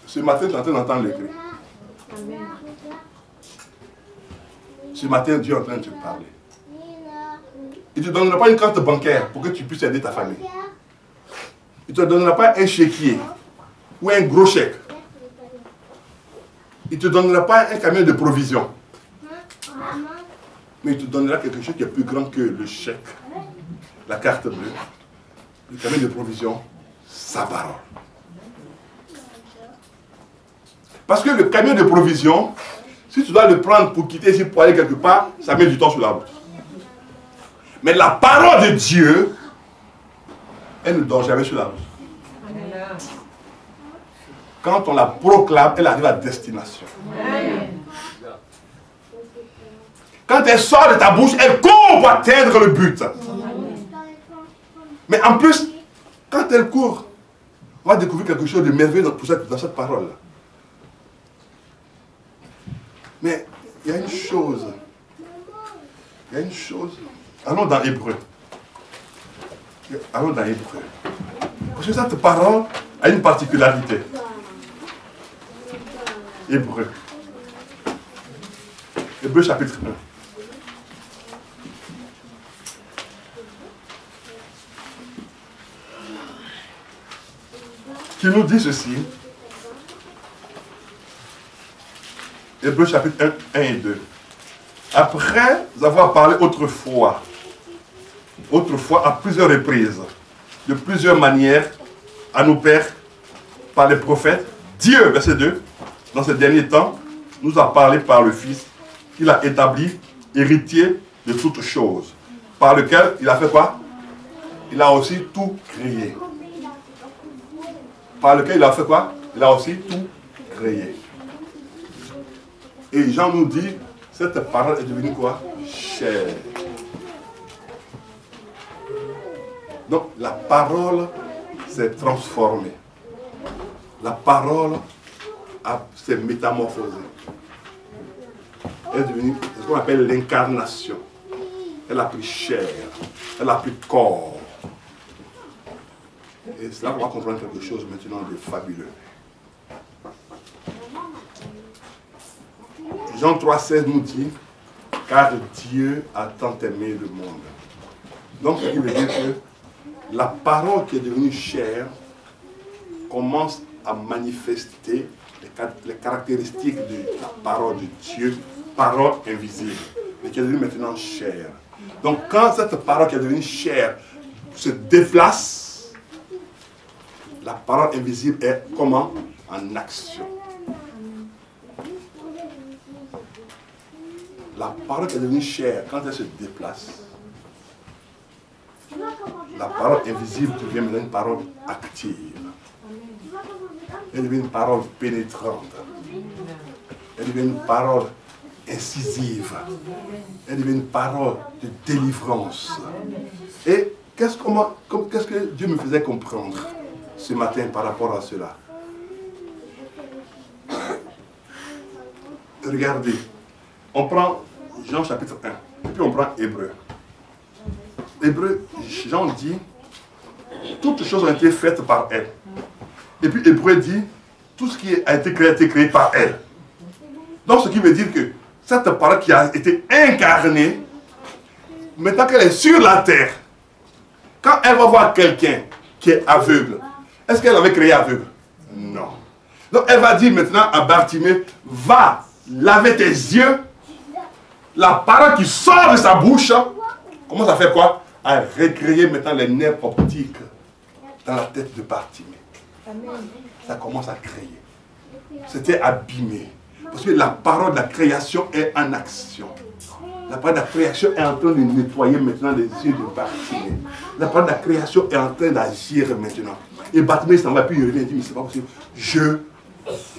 Ce matin, tu es en train d'entendre le cri. Ce matin, Dieu est en train de te parler. Il ne te donnera pas une carte bancaire pour que tu puisses aider ta famille. Il ne te donnera pas un chéquier ou un gros chèque. Il ne te donnera pas un camion de provision. Mais il te donnera quelque chose qui est plus grand que le chèque, la carte bleue, le camion de provision, sa parole. Parce que le camion de provision, si tu dois le prendre pour quitter ici, pour aller quelque part, ça met du temps sur la route. Mais la parole de Dieu, elle ne dort jamais sur la route. Quand on la proclame, elle arrive à destination. Quand elle sort de ta bouche, elle court pour atteindre le but. Mais en plus, quand elle court, on va découvrir quelque chose de merveilleux dans cette parole-là. Mais il y a une chose. Il y a une chose. Allons dans Hébreu. Allons dans Hébreu. Parce que cette parole a une particularité. Hébreu. Hébreu chapitre 1. Qui nous dit ceci. Hébreu chapitre 1 et 2. Après avoir parlé autrefois autrefois à plusieurs reprises, de plusieurs manières, à nos pères, par les prophètes. Dieu, verset 2, dans ces derniers temps, nous a parlé par le Fils, qu'il a établi héritier de toutes choses, par lequel il a fait quoi? Il a aussi tout créé. Par lequel il a fait quoi? Il a aussi tout créé. Et Jean nous dit, cette parole est devenue quoi? Chair. Donc la parole s'est transformée. La parole s'est métamorphosée. Elle est devenue ce qu'on appelle l'incarnation. Elle a pris chair. Elle a pris corps. Et c'est là qu'on va comprendre quelque chose maintenant de fabuleux. Jean 3,16 nous dit, car Dieu a tant aimé le monde. Donc, ce qui veut dire que la parole qui est devenue chair commence à manifester les caractéristiques de la parole de Dieu, parole invisible, mais qui est devenue maintenant chair. Donc, quand cette parole qui est devenue chair se déplace, la parole invisible est comment? En action. La parole qui est devenue chair, quand elle se déplace, la parole invisible devient maintenant une parole active. Elle devient une parole pénétrante. Elle devient une parole incisive. Elle devient une parole de délivrance. Et qu'est-ce que Dieu me faisait comprendre ce matin par rapport à cela? Regardez, on prend Jean chapitre 1, et puis on prend Hébreu. Hébreu, Jean dit, toutes choses ont été faites par elle. Et puis Hébreu dit, tout ce qui a été créé par elle. Donc ce qui veut dire que cette parole qui a été incarnée, maintenant qu'elle est sur la terre, quand elle va voir quelqu'un qui est aveugle, est-ce qu'elle avait créé aveugle? Non. Donc elle va dire maintenant à Bartimée, va laver tes yeux. La parole qui sort de sa bouche commence à faire quoi? À recréer maintenant les nerfs optiques dans la tête de Bartimée. Ça commence à créer. C'était abîmé. Parce que la parole de la création est en action. La parole de la création est en train de nettoyer maintenant les yeux de Bartimée. La parole de la création est en train d'agir maintenant. Et Bartimée s'en va, puis il revient et dit, mais c'est pas possible. Je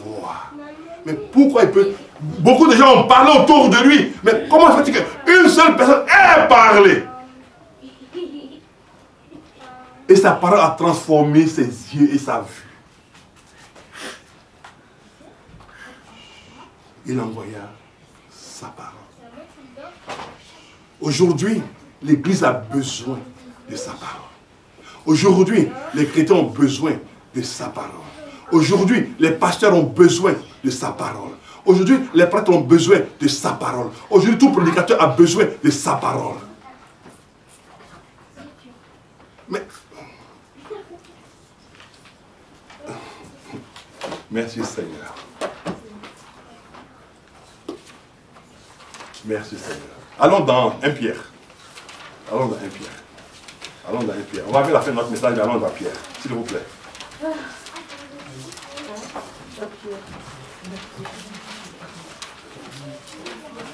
vois. Mais pourquoi il peut... Beaucoup de gens ont parlé autour de lui. Mais comment se fait-il qu'une seule personne ait parlé? Et sa parole a transformé ses yeux et sa vue. Il envoya sa parole. Aujourd'hui, l'Église a besoin de sa parole. Aujourd'hui, les chrétiens ont besoin de sa parole. Aujourd'hui, les pasteurs ont besoin de sa parole. Aujourd'hui, les prêtres ont besoin de sa parole. Aujourd'hui, tout prédicateur a besoin de sa parole. Mais... Merci Seigneur. Merci Seigneur. Allons dans 1 Pierre. Allons dans 1 Pierre. Allons dans 1 Pierre. On va faire la fin de notre message, mais allons dans Pierre, s'il vous plaît.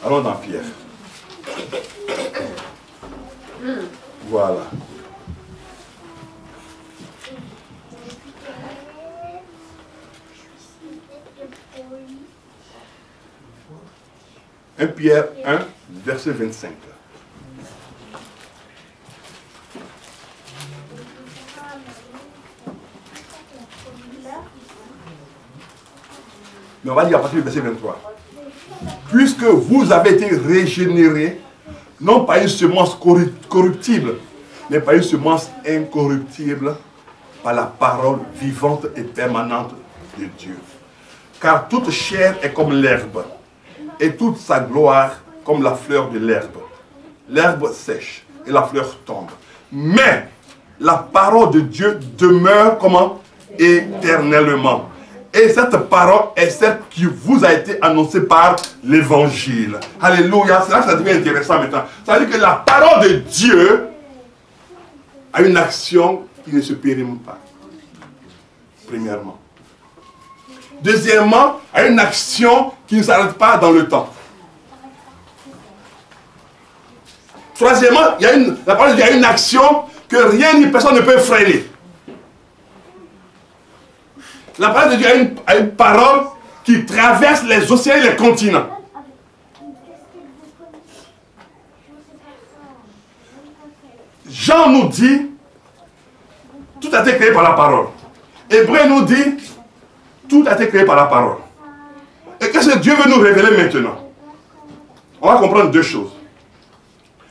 Allons dans Pierre. Voilà. Un Pierre 1, verset 25. Mais on va lire à partir du verset 23. Puisque vous avez été régénérés, non pas une semence corruptible, mais par une semence incorruptible, par la parole vivante et permanente de Dieu. Car toute chair est comme l'herbe, et toute sa gloire comme la fleur de l'herbe. L'herbe sèche et la fleur tombe. Mais la parole de Dieu demeure comment? Éternellement. Et cette parole est celle qui vous a été annoncée par l'évangile. Alléluia. C'est là que ça devient intéressant maintenant. Ça veut dire que la parole de Dieu à une action qui ne se périme pas. Premièrement. Deuxièmement, à une action qui ne s'arrête pas dans le temps. Troisièmement, la parole dit qu'il y a une action que rien ni personne ne peut freiner. La parole de Dieu a une parole qui traverse les océans et les continents. Jean nous dit, tout a été créé par la parole. Hébreu nous dit, tout a été créé par la parole. Et qu'est-ce que Dieu veut nous révéler maintenant? On va comprendre deux choses.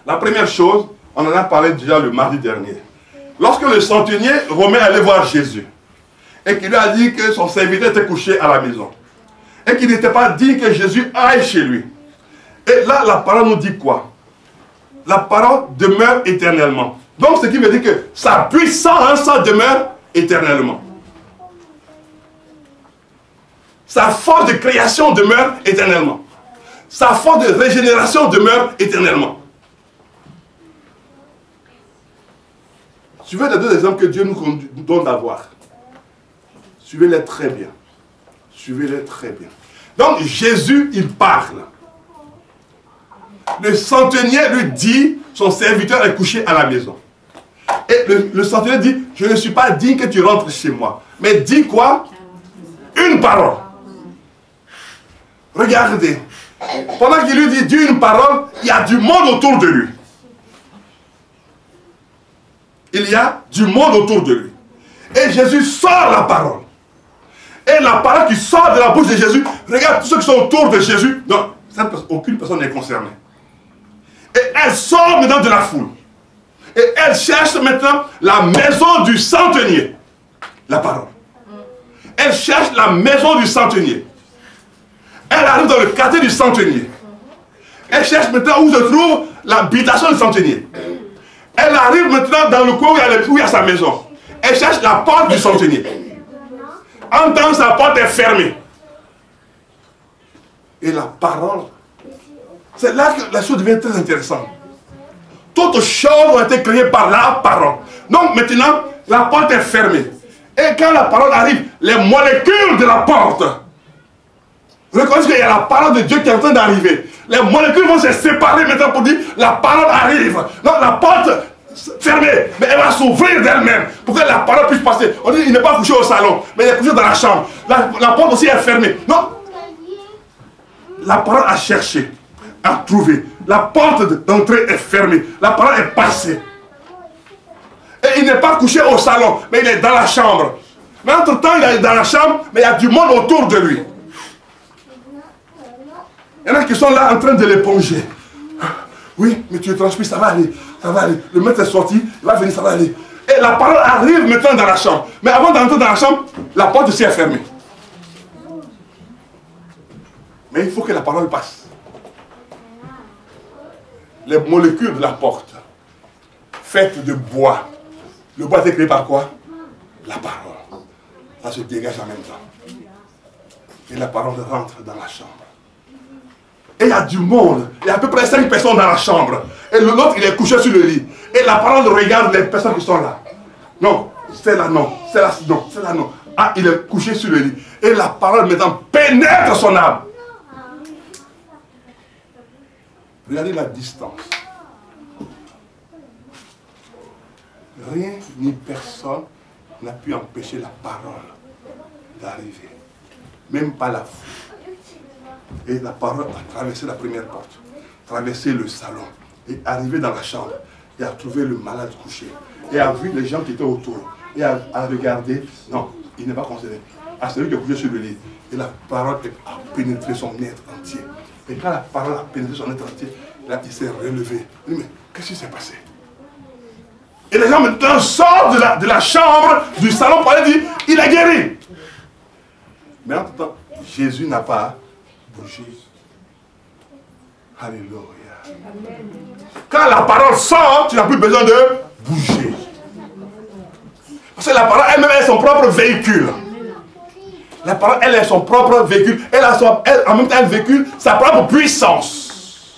La première chose, on en a parlé déjà le mardi dernier. Lorsque le centenier romain allait voir Jésus, et qu'il lui a dit que son serviteur était couché à la maison, et qu'il n'était pas dit que Jésus aille chez lui. Et là, la parole nous dit quoi? La parole demeure éternellement. Donc, ce qui veut dire que sa puissance, ça demeure éternellement. Sa force de création demeure éternellement. Sa force de régénération demeure éternellement. Suivez les deux exemples que Dieu nous donne d'avoir. Suivez-les très bien. Suivez-les très bien. Donc, Jésus, il parle. Le centenier lui dit, son serviteur est couché à la maison. Et le centenier dit, je ne suis pas digne que tu rentres chez moi. Mais dis quoi? Une parole. Regardez. Pendant qu'il lui dit une parole, il y a du monde autour de lui. Il y a du monde autour de lui. Et Jésus sort la parole. Et la parole qui sort de la bouche de Jésus, regarde tous ceux qui sont autour de Jésus. Non, aucune personne n'est concernée. Et elle sort maintenant de la foule. Et elle cherche maintenant la maison du centenier. La parole. Elle cherche la maison du centenier. Elle arrive dans le quartier du centenier. Elle cherche maintenant où se trouve l'habitation du centenier. Elle arrive maintenant dans le coin où il y a sa maison. Elle cherche la porte du centenier. En tant que sa porte est fermée. Et la parole, c'est là que la chose devient très intéressante. Toutes choses ont été créées par la parole. Donc maintenant, la porte est fermée. Et quand la parole arrive, les molécules de la porte, reconnaissez qu'il y a la parole de Dieu qui est en train d'arriver. Les molécules vont se séparer maintenant pour dire, la parole arrive. Donc la porte fermée, mais elle va s'ouvrir d'elle-même pour que la parole puisse passer. On dit, il n'est pas couché au salon, mais il est couché dans la chambre. La porte aussi est fermée. Non. La parole a cherché, a trouvé. La porte d'entrée est fermée. La parole est passée. Et il n'est pas couché au salon, mais il est dans la chambre. Mais entre-temps, il est dans la chambre, mais il y a du monde autour de lui. Il y en a qui sont là en train de l'éponger. Oui, mais tu es transpires, ça va aller. Ça va aller. Le maître est sorti, il va venir, ça va aller. Et la parole arrive maintenant dans la chambre. Mais avant d'entrer dans la chambre, la porte aussi est fermée. Mais il faut que la parole passe. Les molécules de la porte, faites de bois. Le bois est créé par quoi? La parole. Ça se dégage en même temps. Et la parole rentre dans la chambre. Et il y a du monde. Il y a à peu près 5 personnes dans la chambre. Et l'autre, il est couché sur le lit. Et la parole regarde les personnes qui sont là. Non, c'est là non. C'est là non. C'est là non. Ah, il est couché sur le lit. Et la parole maintenant pénètre son âme. Regardez la distance. Rien ni personne n'a pu empêcher la parole d'arriver. Même pas la foule. Et la parole a traversé la première porte, traversé le salon, et arrivé dans la chambre, et a trouvé le malade couché, et a vu les gens qui étaient autour, et a regardé, non, il n'est pas concerné, à celui qui est couché sur le lit. Et la parole a pénétré son être entier. Et quand la parole a pénétré son être entier, là, il s'est relevé. Il dit, mais qu'est-ce qui s'est passé? Et les gens maintenant sortent de la chambre, du salon, pour aller dire, il est guéri. Mais en tout temps, Jésus n'a pas bougé. Alléluia. Quand la parole sort, tu n'as plus besoin de bouger. Parce que la parole elle-même est son propre véhicule. La parole, elle est son propre véhicule. En même temps, elle véhicule sa propre puissance.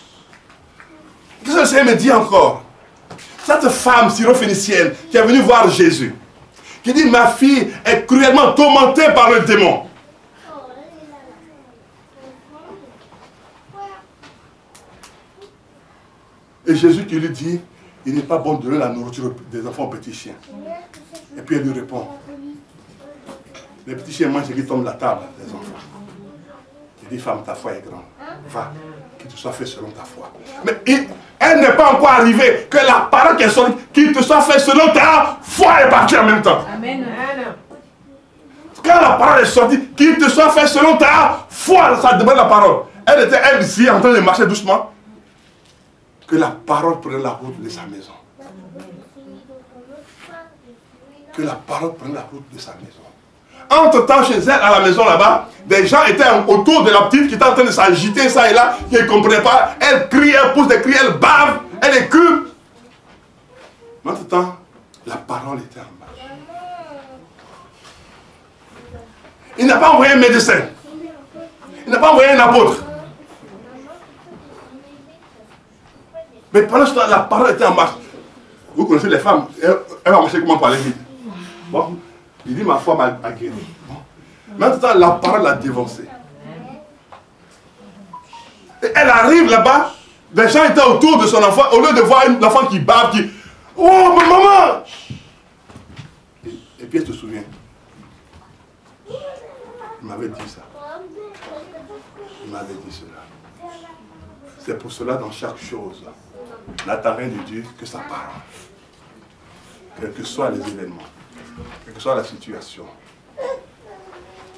Qu'est-ce que le Seigneur me dit encore? Cette femme syrophénicienne qui est venue voir Jésus, qui dit, ma fille est cruellement tourmentée par le démon. Et Jésus qui lui dit, il n'est pas bon de donner la nourriture des enfants aux petits chiens. Et puis elle lui répond, les petits chiens mangent ce qui tombe de la table des enfants. Il dit, femme, ta foi est grande. Va, qu'il te soit fait selon ta foi. Mais elle n'est pas encore arrivée que la parole qui est sortie, qu'il te soit fait selon ta foi est partie en même temps. Amen. Quand la parole est sortie, qu'il te soit fait selon ta foi, ça demande la parole. Elle était, elle ici, en train de marcher doucement. Que la parole prenne la route de sa maison. Que la parole prenne la route de sa maison. Entre-temps, chez elle, à la maison là-bas, des gens étaient autour de la petite qui était en train de s'agiter, ça et là, qui ne comprenait pas. Elle crie, elle pousse des cris, elle bave, elle écume. Mais entre-temps, la parole était en marche. Il n'a pas envoyé un médecin. Il n'a pas envoyé un apôtre. Mais pendant ce temps, la parole était en marche. Vous connaissez les femmes, elles vont marcher comment parler vite. Bon, il dit ma foi m'a guéri. Bon. Maintenant, la parole l'a dévancé. Et elle arrive là-bas, les gens étaient autour de son enfant, au lieu de voir un enfant qui bave, qui... Oh, maman! Et puis elle se souvient. Il m'avait dit ça. Il m'avait dit cela. C'est pour cela, dans chaque chose, n'attends rien de Dieu que sa parole. Quels que soient les événements, quelle que soit la situation.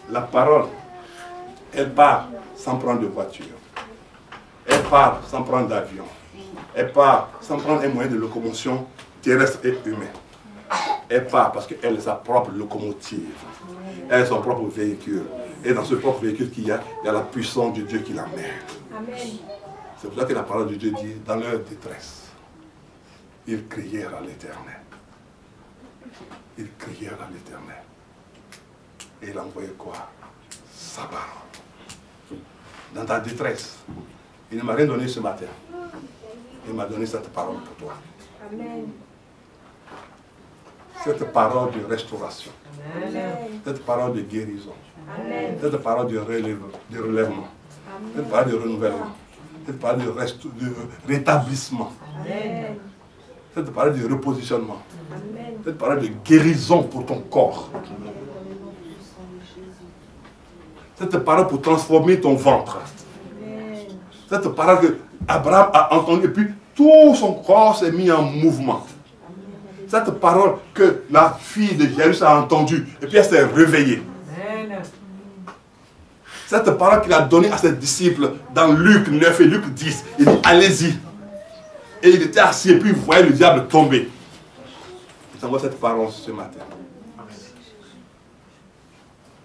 La parole, elle part sans prendre de voiture. Elle part sans prendre d'avion. Elle part sans prendre un moyen de locomotion terrestre et humain. Elle part parce qu'elle est sa propre locomotive. Elle est son propre véhicule. Et dans ce propre véhicule qu'il y a la puissance de Dieu qui l'emmène. C'est pour ça que la parole de Dieu dit, dans leur détresse, ils crièrent à l'Éternel. Ils crièrent à l'Éternel. Et il a envoyé quoi? Sa parole. Dans ta détresse, il ne m'a rien donné ce matin. Il m'a donné cette parole pour toi. Amen. Cette parole de restauration. Amen. Cette parole de guérison. Amen. Cette parole de relèvement. Amen. Cette parole de renouvellement. Cette parole de rétablissement. Amen. Cette parole de repositionnement. Amen. Cette parole de guérison pour ton corps. Cette parole pour transformer ton ventre. Amen. Cette parole que Abraham a entendue et puis tout son corps s'est mis en mouvement. Cette parole que la fille de Jairus a entendue et puis elle s'est réveillée. Amen. Cette parole qu'il a donnée à ses disciples dans Luc 9 et Luc 10. Il dit allez-y. Et il était assis et puis il voyait le diable tomber. Il t'envoie cette parole ce matin.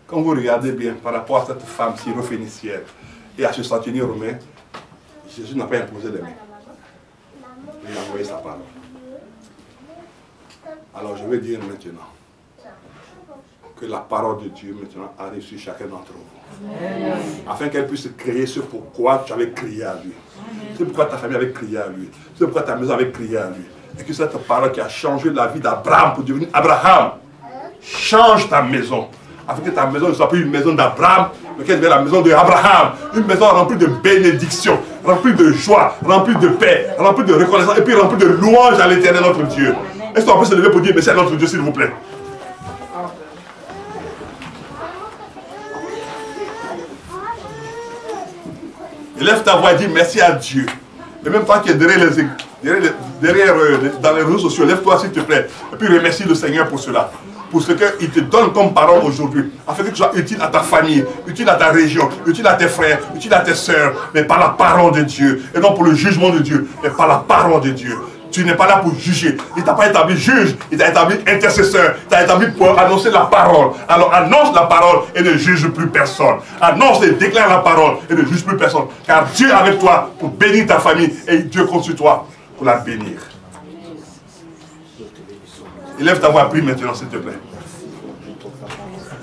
Quand vous regardez bien par rapport à cette femme syrophénicienne et à ce centenier romain, Jésus n'a pas imposé les mains. Il a envoyé sa parole. Alors je vais dire maintenant que la parole de Dieu maintenant arrive sur chacun d'entre vous. Afin qu'elle puisse créer ce pourquoi tu avais crié à lui. C'est pourquoi ta famille avait crié à lui. C'est pourquoi ta maison avait crié à lui. Et que cette parole qui a changé la vie d'Abraham pour devenir Abraham, change ta maison. Afin que ta maison ne soit plus une maison d'Abraham, mais qu'elle devienne la maison d'Abraham. Une maison remplie de bénédictions, remplie de joie, remplie de paix, remplie de reconnaissance et puis remplie de louanges à l'Éternel notre Dieu. Est-ce qu'on peut se lever pour dire merci à notre Dieu s'il vous plaît? Lève ta voix et dis merci à Dieu. Et même toi qui es derrière dans les réseaux sociaux, lève-toi s'il te plaît. Et puis remercie le Seigneur pour cela. Pour ce qu'il te donne comme parole aujourd'hui. Afin que tu sois utile à ta famille, utile à ta région, utile à tes frères, utile à tes sœurs. Mais par la parole de Dieu. Et non pour le jugement de Dieu. Mais par la parole de Dieu. Tu n'es pas là pour juger. Il ne t'a pas établi juge. Il t'a établi intercesseur. Il t'a établi pour annoncer la parole. Alors annonce la parole et ne juge plus personne. Annonce et déclare la parole et ne juge plus personne. Car Dieu est avec toi pour bénir ta famille. Et Dieu compte sur toi pour la bénir. Élève ta voix, prie maintenant s'il te plaît.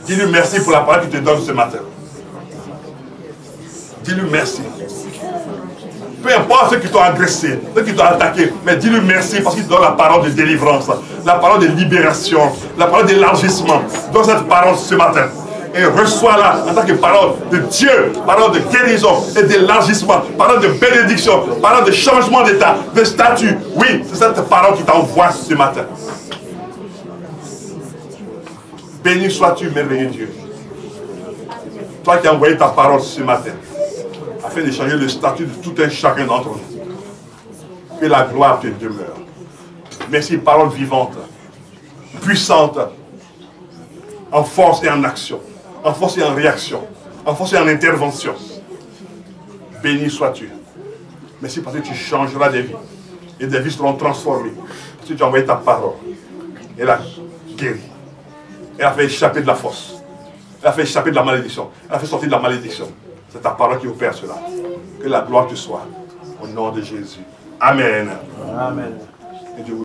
Dis-lui merci pour la parole qu'il te donne ce matin. Dis-lui merci. Peu importe ceux qui t'ont agressé, ceux qui t'ont attaqué, mais dis-lui merci parce qu'il donne la parole de délivrance, la parole de libération, la parole d'élargissement. Donne cette parole ce matin. Et reçois-la en tant que parole de Dieu, parole de guérison et d'élargissement, parole de bénédiction, parole de changement d'état, de statut. Oui, c'est cette parole qui t'envoie ce matin. Béni sois-tu, merveilleux Dieu. Toi qui as envoyé ta parole ce matin, afin de changer le statut de tout un chacun d'entre nous. Que la gloire te demeure. Merci, parole vivante, puissante, en force et en action, en force et en réaction, en force et en intervention. Béni sois-tu. Merci parce que tu changeras des vies. Et des vies seront transformées. Parce que tu as envoyé ta parole. Elle a guéri. Elle a fait échapper de la force. Elle a fait échapper de la malédiction. Elle a fait sortir de la malédiction. C'est ta parole qui opère cela. Que la gloire te soit. Au nom de Jésus. Amen. Amen. Et Dieu vous